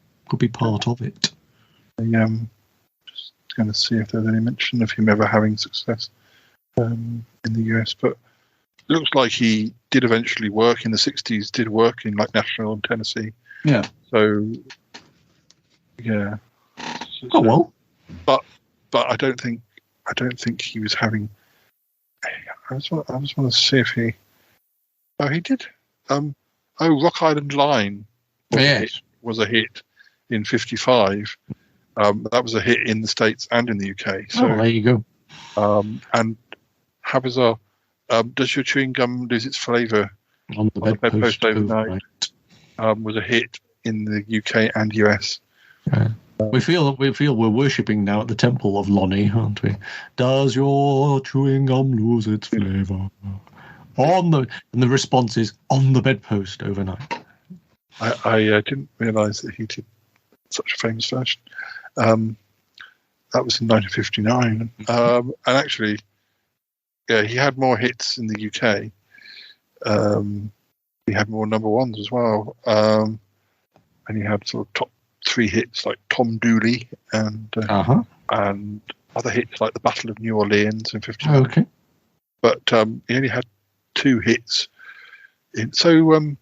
part of it. Just going to see if there's any mention of him ever having success in the US, but it looks like he did eventually work in the 60s, did work in like Nashville and Tennessee. Yeah. So, yeah. Oh well. But I don't think he was having. I just want to see if he. Oh, he did. Rock Island Line. Was a hit in '55. That was a hit in the States and in the UK. So, there you go. And how bizarre. Does Your Chewing Gum Lose Its Flavour on the bedpost overnight? Was a hit in the UK and US. Yeah. We feel we're worshipping now at the temple of Lonnie, aren't we? Does your chewing gum lose its flavour? And the response is on the bedpost overnight. I didn't realise that he did such a famous version. That was in 1959, and actually, yeah, he had more hits in the UK. He had more number ones as well, and he had sort of top 3 hits like Tom Dooley and other hits like the Battle of New Orleans in '59. Okay, but he only had 2 hits. So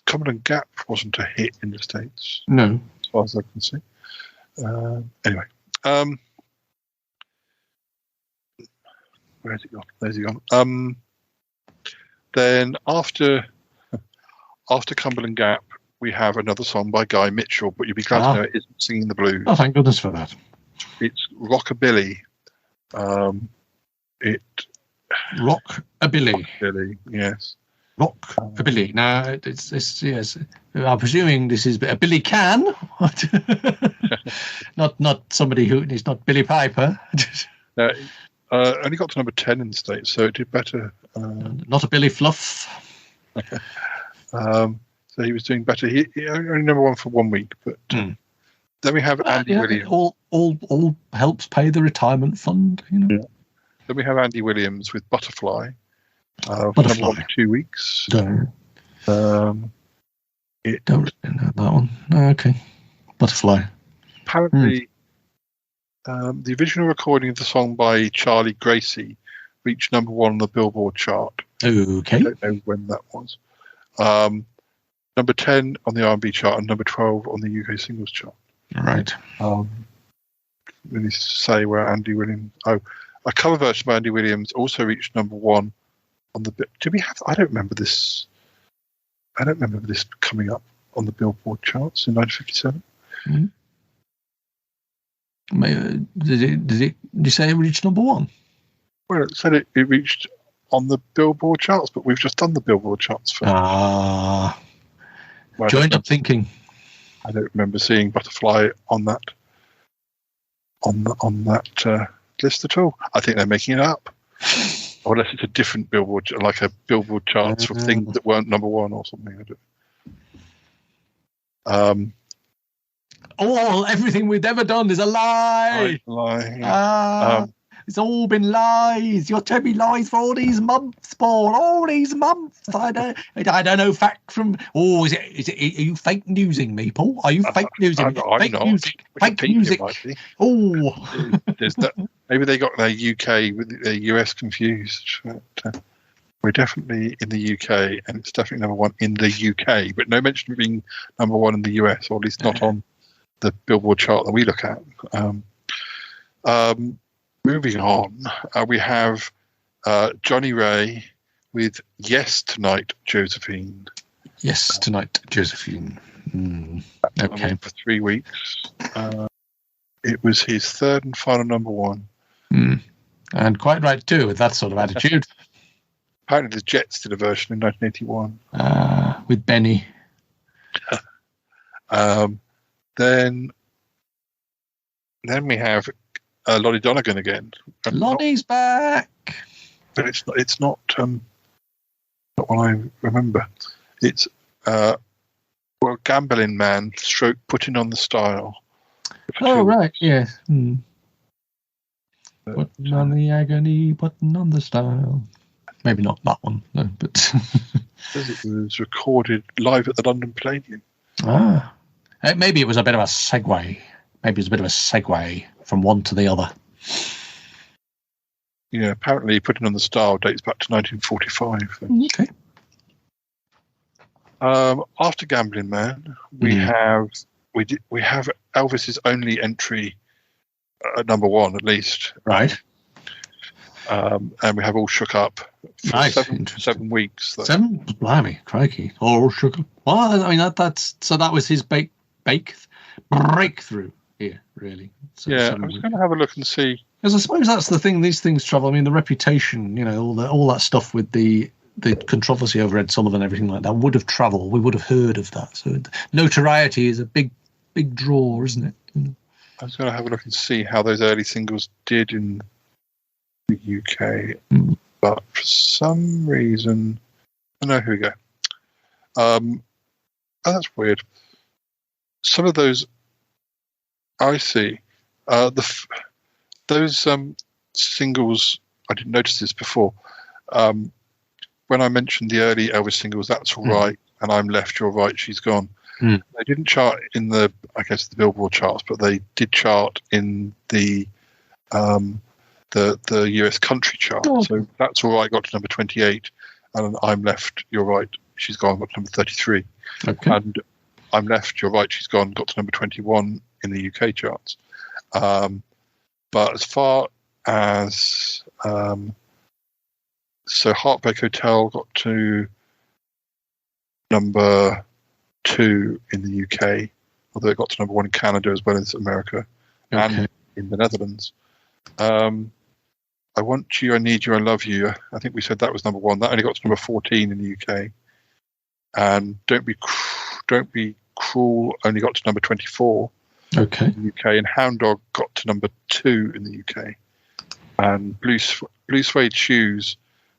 Cumberland Gap wasn't a hit in the States. No, as far as I can see. Anyway, where's it gone? There's it gone. Then after Cumberland Gap, we have another song by Guy Mitchell, but you'll be glad to know it isn't Singing the Blues. Oh, thank goodness for that. It's Rockabilly. Rockabilly. Rockabilly, yes. Rockabilly. Now, it's yes. I'm presuming this is a Billy Can, not somebody who is not Billy Piper. Only got to number 10 in the States, so it did better. Not a Billy Fluff. So he was doing better. He only number 1 for 1 week, but then we have Andy Williams. All helps pay the retirement fund, you know. Yeah. Then we have Andy Williams with Butterfly. Number 1 for 2 weeks. Don't know that one. Oh, okay. Butterfly. Apparently, the original recording of the song by Charlie Gracie reached number 1 on the Billboard chart. Okay. I don't know when that was. Number 10 on the R&B chart and number 12 on the UK singles chart. Right. We need to say where Andy Williams. Oh, a cover version by Andy Williams also reached number 1 on the. Did we have? I don't remember this. I don't remember this coming up on the Billboard charts in 1957. Did you say it reached number 1? Well, it said it reached on the Billboard charts, but we've just done the Billboard charts for. Joined up thinking. I don't remember seeing Butterfly on that list at all. I think they're making it up, or unless it's a different Billboard, like a Billboard charts for things that weren't number 1 or something. Everything we've ever done is a lie. It's all been lies. You're telling me lies for all these months, Paul. All these months. I don't know fact from. Oh, are you fake newsing me, Paul? Are you fake newsing me? I'm not. Music. Fake music. Oh. There's that. Maybe they got their UK with their US confused. But, we're definitely in the UK, and it's definitely number 1 in the UK, but no mention of being number 1 in the US, or at least not on the Billboard chart that we look at. Moving on, we have Johnny Ray with Yes Tonight, Josephine. Yes Tonight, Josephine. Okay. For 3 weeks. It was his 3rd and final number 1. And quite right, too, with that sort of attitude. Apparently the Jets did a version in 1981. With Benny. Then we have Lonnie Donegan again. Lonnie's back. But it's not what I remember. It's Gambling Man stroke Putting on the Style. Oh, right, yes. Putting on the agony, putting on the style. Maybe not that one, no, but... It was recorded live at the London Palladium. Maybe it was a bit of a segue. From one to the other. Yeah, apparently Putting on the Style dates back to 1945. Okay. After Gambling Man, we have Elvis's only entry at number 1 at least. Right. And we have All Shook Up for 7 weeks. Though. 7? Blimey, crikey. All Shook Up. Well, I mean, that was his breakthrough here, really. So yeah, I was going to have a look and see. Because I suppose that's the thing, these things travel. I mean, the reputation, all that stuff with the controversy over Ed Sullivan and everything like that would have travelled. We would have heard of that. So notoriety is a big draw, isn't it? I was going to have a look and see how those early singles did in the UK, but for some reason, here we go. That's weird. Some of those, I see. Those singles, I didn't notice this before. When I mentioned the early Elvis singles, That's All Right, and I'm Left, You're Right, She's Gone. They didn't chart in the Billboard charts, but they did chart in the US country chart. So That's All Right got to number 28, and I'm Left, You're Right, She's Gone got to number 33. Okay. And I'm Left, You're Right, She's Gone got to number 21 in the UK charts. But as far as Heartbreak Hotel got to number 2 in the UK, although it got to number 1 in Canada as well as America and in the Netherlands. I Want You, I Need You, I Love You. I think we said that was number 1. That only got to number 14 in the UK. And Don't Be Cruel only got to number 24 in the UK. And Hound Dog got to number 2 in the UK. And Blue Suede Shoes,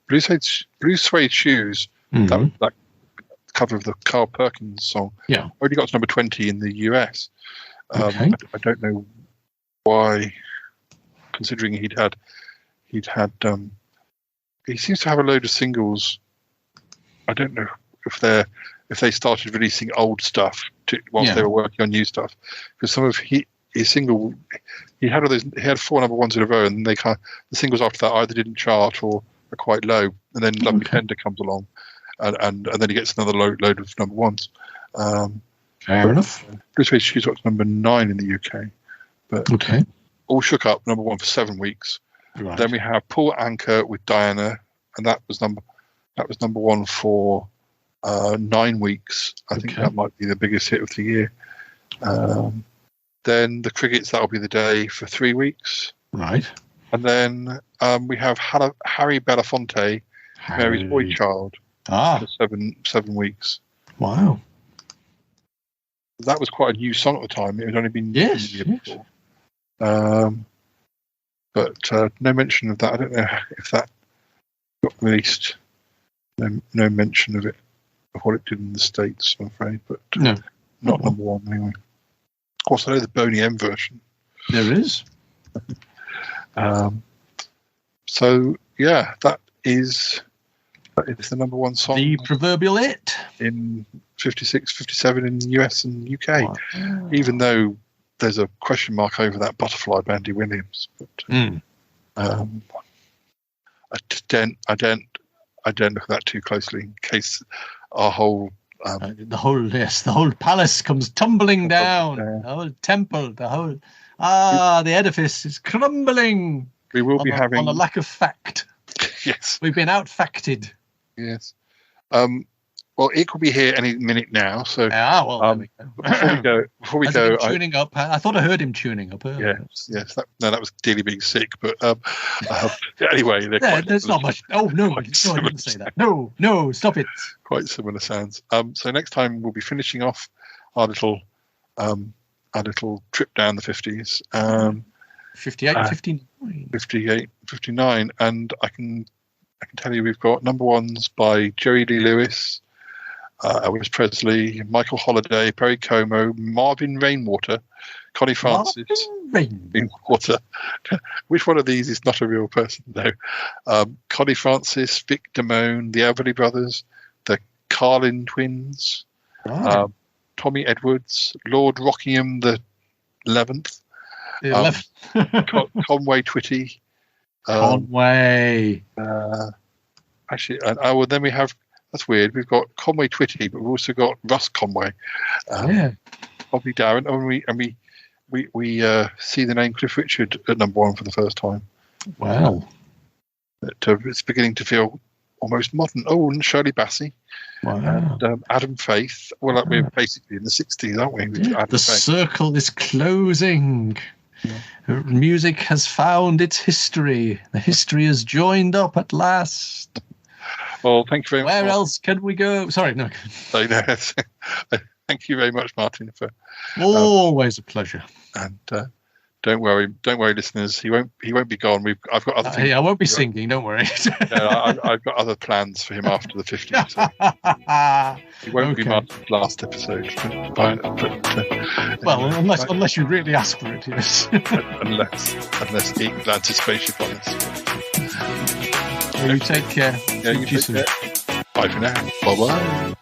that cover of the Carl Perkins song, only got to number 20 in the US. I don't know why, considering he seems to have a load of singles. I don't know if they started releasing old stuff whilst they were working on new stuff, because some of his single, he had 4 number 1s in a row, and the singles after that either didn't chart or are quite low, and then Lovely Pender comes along, and then he gets another load of number 1s. Fair enough. Blue Suede Shoes got to number 9 in the UK, but All Shook Up number 1 for 7 weeks. Right. Then we have Pull Anchor with Diana, and that was number 1 for 9 weeks. I think that might be the biggest hit of the year. Then the Crickets, That'll Be the Day for 3 weeks. Right. And then we have Harry Belafonte, Mary's Boy Child, for 7 weeks. Wow. That was quite a new song at the time. It had only been the year before. But no mention of that. I don't know if that got released. No mention of it, of what it did in the States, I'm afraid. But not number 1 anyway. Of course, I know the Boney M version. There is. So yeah, that is the number 1 song. The proverbial it in 56, 57 in the US and UK. Wow. Even though there's a question mark over that Butterfly by Andy Williams. But, I don't look at that too closely in case our whole the whole palace comes tumbling down. The whole temple, the edifice is crumbling. We will be having on a lack of fact. Yes, we've been out-facted. Yes. Well, it could be here any minute now. So, there we go. Before we go, tuning up. I thought I heard him tuning up earlier. Yes. That was Dealey being sick. But anyway, there's not much. Oh no, I didn't say that. No, stop it. Quite similar sounds. So next time we'll be finishing off our little trip down the 50s. 58, 59, and I can tell you we've got number 1s by Jerry Lee Lewis, Elvis Presley, Michael Holiday, Perry Como, Marvin Rainwater, Connie Francis. Rainwater. Which one of these is not a real person, though? Connie Francis, Vic Damone, the Everly Brothers, the Carlin Twins, Tommy Edwards, Lord Rockingham the 11th, Conway Twitty. Conway. Actually, then we have, that's weird, we've got Conway Twitty, but we've also got Russ Conway. Bobby Darren, and we see the name Cliff Richard at number 1 for the first time. Wow. It's beginning to feel almost modern. Oh, and Shirley Bassey. Wow. And Adam Faith. Well, we're basically in the 60s, aren't we? The circle is closing. Yeah. Music has found its history. The history is joined up at last. Well, thank you very much. Where else can we go? Sorry, no. Thank you very much, Martin. For always a pleasure. And don't worry, listeners. He won't be gone. I've got other things. I won't be singing. Don't worry. I've got other plans for him after the 50s. So he won't be Martin's last episode. Well, unless you really ask for it, yes. unless he lands his spaceship on us. You take care. Yeah, you take care. Bye for now. Bye-bye.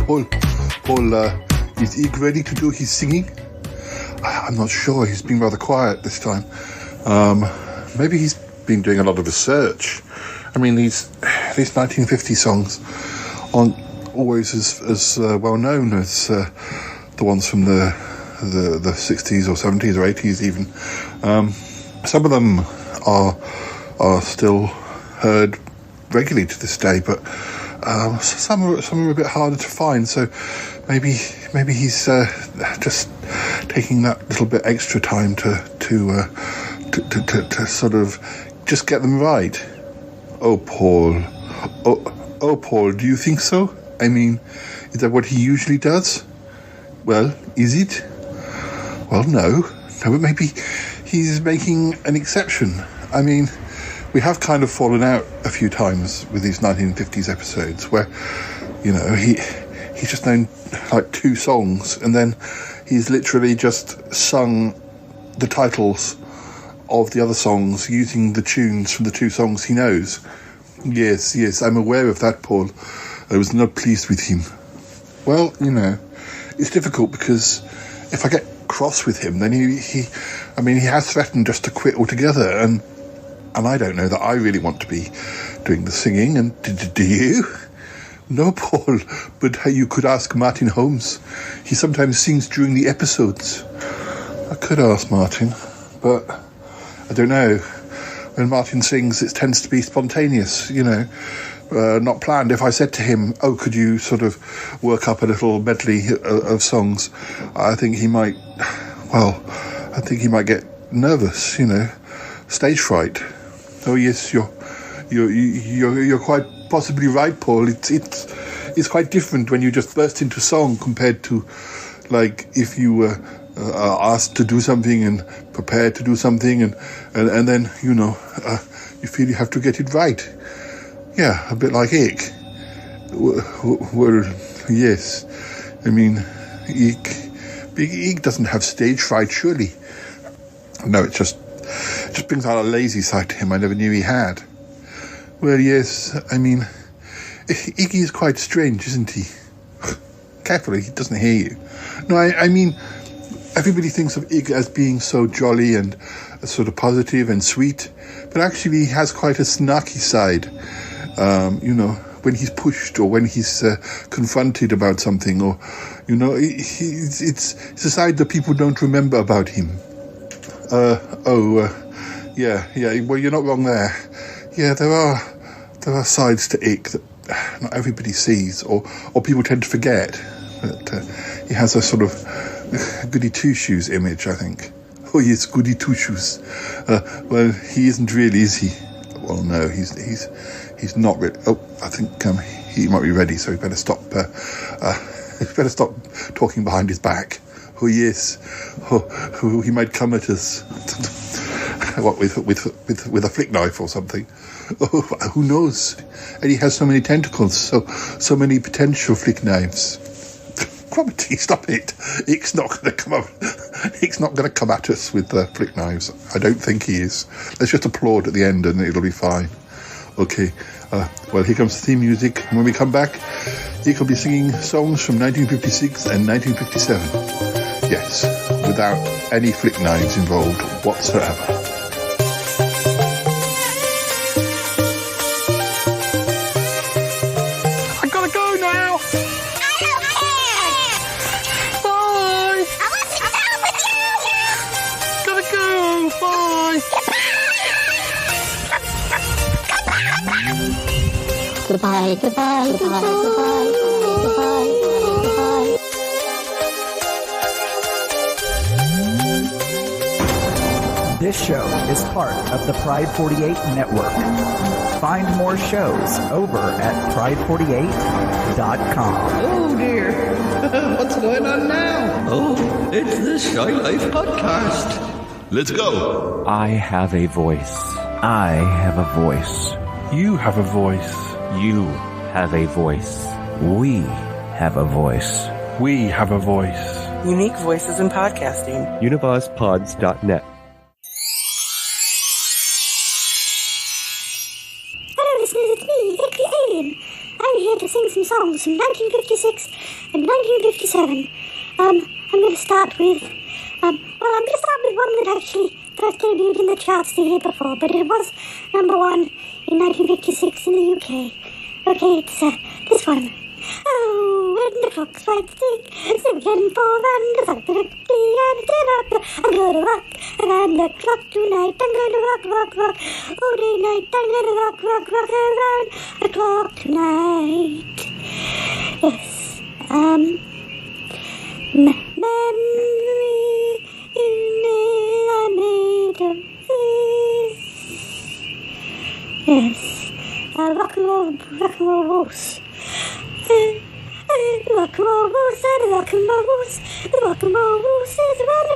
Paul, is Ig ready to do his singing? I'm not sure. He's been rather quiet this time. Maybe he's been doing a lot of research. I mean, these 1950 songs aren't always as well known as the ones from the 60s or 70s or 80s even. Some of them are still heard regularly to this day, but some are a bit harder to find. So maybe he's just taking that little bit extra time to sort of just get them right. Oh, Paul. Oh, Paul, do you think so? I mean, is that what he usually does? Well, is it? Well, no, but maybe he's making an exception. I mean, we have kind of fallen out a few times with these 1950s episodes where, you know, he's just known like 2 songs and then he's literally just sung the titles of the other songs using the tunes from the 2 songs he knows. Yes, I'm aware of that, Paul. I was not pleased with him. Well, you know, it's difficult because if I get cross with him, then he has threatened just to quit altogether, and I don't know that I really want to be doing the singing. And do you? No, Paul, but you could ask Martin Holmes. He sometimes sings during the episodes. I could ask Martin, but I don't know. When Martin sings, it tends to be spontaneous, you know, not planned. If I said to him, oh, could you sort of work up a little medley of songs, I think he might get nervous, you know, stage fright. Oh yes, you're quite possibly right, Paul. It's quite different when you just burst into song compared to, like, if you were asked to do something and prepared to do something and then, you know, you feel you have to get it right. Yeah, a bit like Ig. Well, yes. I mean, Ig doesn't have stage fright, surely. No, it just brings out a lazy side to him I never knew he had. Well, yes, I mean, Iggy is quite strange, isn't he? Carefully, he doesn't hear you. No, I mean, everybody thinks of Ig as being so jolly and sort of positive and sweet, but actually he has quite a snarky side. You know, when he's pushed or when he's confronted about something, or, you know, it's a side that people don't remember about him. Yeah. Well, you're not wrong there. Yeah, there are sides to Ig that not everybody sees, or people tend to forget. But he has a sort of goody two-shoes image, I think. Oh yes, goody two-shoes. Well, he isn't really, is he? Well, no, he's not really. Oh, I think he might be ready, so we better stop. Better stop talking behind his back. Oh yes, he might come at us. What, with a flick knife or something? Oh, who knows? And he has so many tentacles, so many potential flick knives. Cromitty, stop it! Ig's not going to come up. Ig's not going to come at us with flick knives. I don't think he is. Let's just applaud at the end, and it'll be fine. Okay. Well, here comes the theme music. And when we come back, Ig will be singing songs from 1956 and 1957. Yes, without any flick knives involved whatsoever. Goodbye. This show is part of the Pride 48 network. Find more shows over at pride48.com. Oh dear, what's going on now? Oh, it's the Shy Life podcast. Let's go. I have a voice. I have a voice. You have a voice. You have a voice. We have a voice. We have a voice. Unique voices in podcasting. UnivazPods.net. Hello, listeners, it's me, Vic the Alien. I'm here to sing some songs shows from 1956 and 1957. I'm going to start with, I'm going to start with one that actually first debuted in the charts the year before, but it was number one in 1956 in the UK. Okay, it's this one. Oh, when the clock strikes 6, 7 for and the I'm gonna rock around the clock tonight. I'm gonna rock all day night. I'm gonna rock around the clock tonight. Yes, memory I made of this. Yes, rock and roll waltz. Rock and roll waltz and rock and roll waltz. The rock and roll waltz is round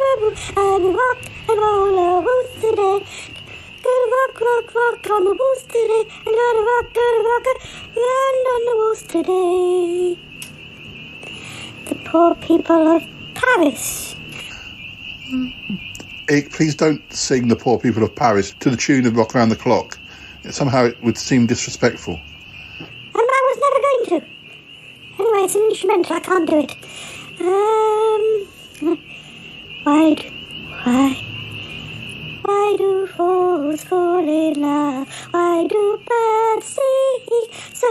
and rock and roll a waltz today. Gonna rock on the waltz today. I'm gonna rock around on the waltz today. The poor people of Paris. Please don't sing The Poor People of Paris to the tune of Rock Around the Clock. Somehow it would seem disrespectful. And I was never going to. Anyway, it's an instrumental, I can't do it. Why do fools fall in love? Why do birds sing so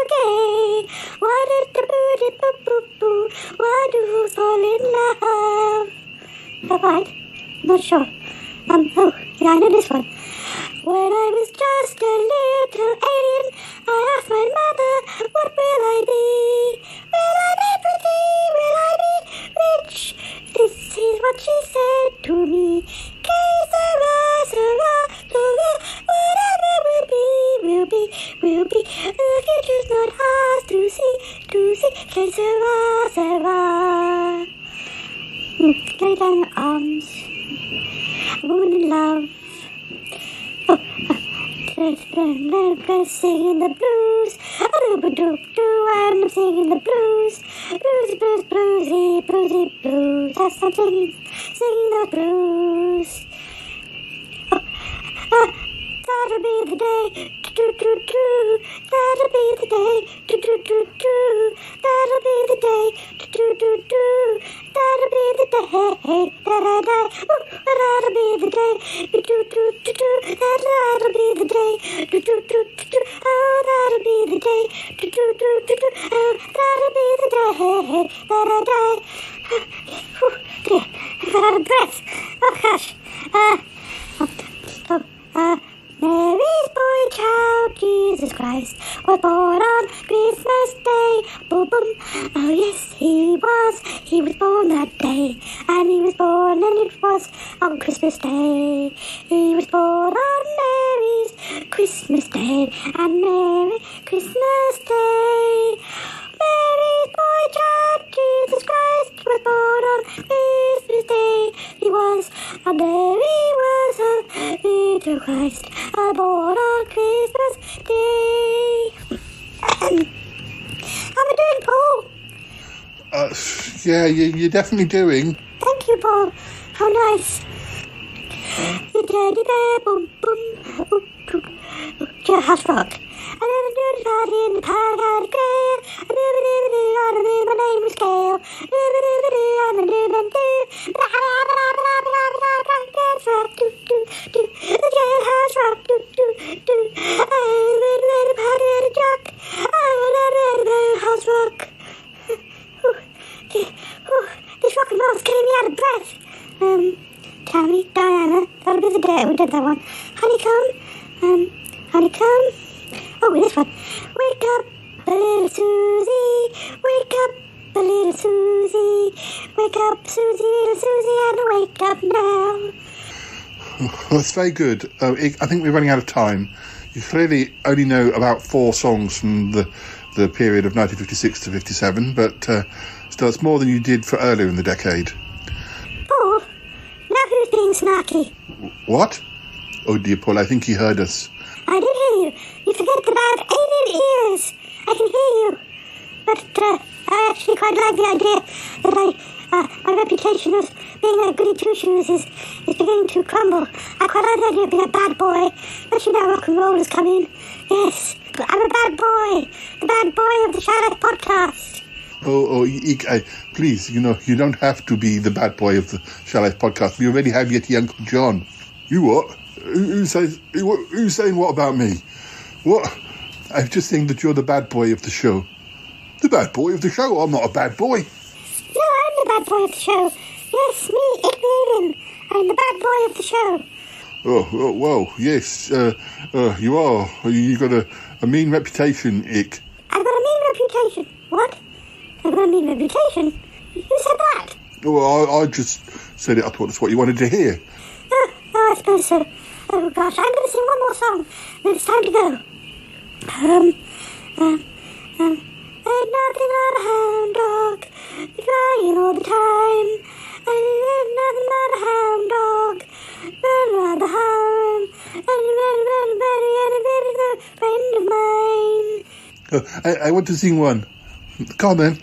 gay? Why did the booty boo boo boo? Why do fools fall in love? Is that right? I'm not sure. Oh, yeah, I know this one. When I was just a little alien, I asked my mother, what will I be? Will I be pretty? Will I be rich? This is what she said to me. Que sera, sera, whatever will be. The future's not ours to see. Que sera, sera. Lay down your arms. A woman in love. I'm singing the blues. I'm singing the blues. Blues. That's I'm singing the blues. That'll be the day. That'll be the day. That'll be the day. That'll be the day that I die. That'll be the day. That'll be the day. Oh, that'll be the day. Oh, that'll be the day that I die. I got out of breath. Oh gosh. Mary's boy child, Jesus Christ, was born on Christmas Day. Boom, boom. Oh, yes, he was. He was born that day. And he was born, and it was on Christmas Day. He was born on Mary's Christmas Day. And Merry Christmas Day. Mary's boy child, Jesus Christ, was born on Christmas Day. He was, and Mary was a little Christ, born on Christmas Day. How am I doing, Paul? Yeah, you're definitely doing. Thank you, Paul. How nice. The teddy bear, boom, boom, boom, boom. To house rock. I never knew the God in the park had a grail. I never knew the God in my name was Gail. Never knew the I'm a new man too. Jailhouse rock, do, do, do. The jailhouse rock, do, do, do. I read a party at a jock. I read a house rock. This rock and roll's getting me out of breath. Tammy, Diana, that'll be the day we did that one. Honeycomb, honeycomb. Oh, this one. Wake up, a little Susie. Wake up, a little Susie. Wake up, Susie, little Susie, and wake up now. That's very good. I think we're running out of time. You clearly only know about 4 songs from the period of 1956 to 57, but still, it's more than you did for earlier in the decade. Paul, now who's being snarky? What? Oh dear, Paul, I think he heard us. I did hear you. You forget that I have alien ears. I can hear you. But I actually quite like the idea that my reputation of being a goody two-shoes is beginning to crumble. I quite like the idea of being a bad boy. But you know, rock and roll is coming. Yes, I'm a bad boy. The bad boy of the Shy Life podcast. Please, you don't have to be the bad boy of the Shy Life podcast. We already have Yeti Uncle John. You what? Who's saying what about me? What? I'm just saying that you're the bad boy of the show. The bad boy of the show? I'm not a bad boy. No, I'm the bad boy of the show. Yes, me, Ick Meaning. I'm the bad boy of the show. Oh well, yes, you are. You got a mean reputation, Ick. I've got a mean reputation. What? I've got a mean reputation? Who said that? Well, I just said it. I thought that's what you wanted to hear. Oh, I suppose so. Oh, gosh, I'm going to sing one more song. Then it's time to go. Ain't nothing but a hound dog, crying all the time. Ain't nothing but a hound dog, running around the harem. And very good friend of mine. I want to sing one. Come on, then.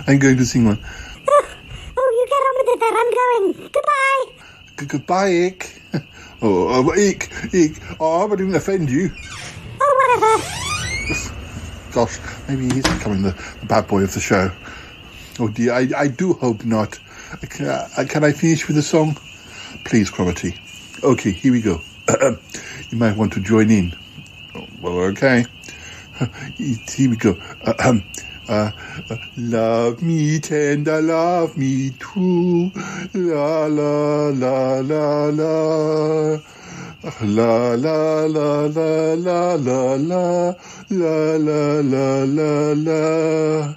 I'm going to sing one. Oh, you get on with it then. I'm going. Goodbye. Goodbye, Ick. Ick. Oh, I hope I didn't offend you. Oh, whatever. Gosh, maybe he's becoming the bad boy of the show. Oh dear, I do hope not. Can I finish with a song? Please, Cromitty. Okay, here we go. You might want to join in. Well, okay. Here we go. Love me tender, love me true. La la la la la. La la la la la la la la la la la.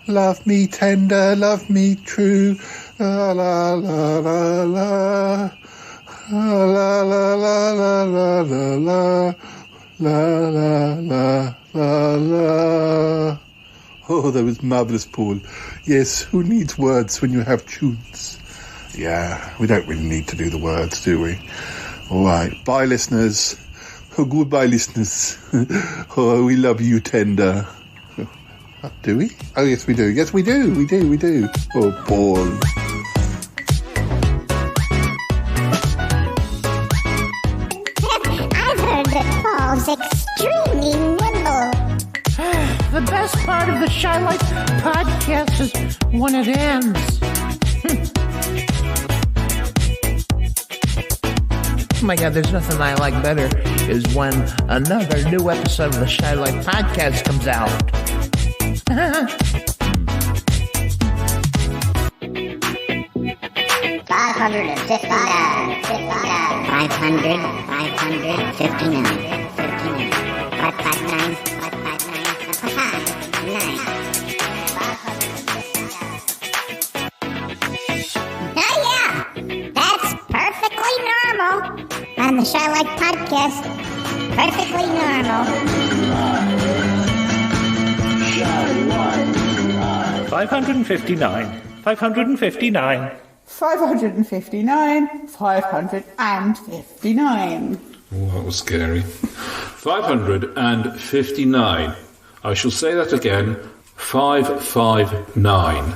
Love me tender, love me true. La la la la la. La la la la la la la. La la la la la. Oh, that was marvellous, Paul. Yes, who needs words when you have tunes? Yeah, we don't really need to do the words, do we? All right, bye, listeners. Oh, goodbye, listeners. Oh, we love you tender. Do we? Oh, yes, we do. Yes, we do. We do. Oh, Paul. I've heard that Paul's extremely nimble. The best part of the Shy Life podcast is when it ends. Oh my God, there's nothing I like better is when another new episode of the Shy Life podcast comes out. 559. 559. On the Shy Life podcast, perfectly normal. 559. 559. 559. 559. Oh, that was scary. 559. I shall say that again. 559.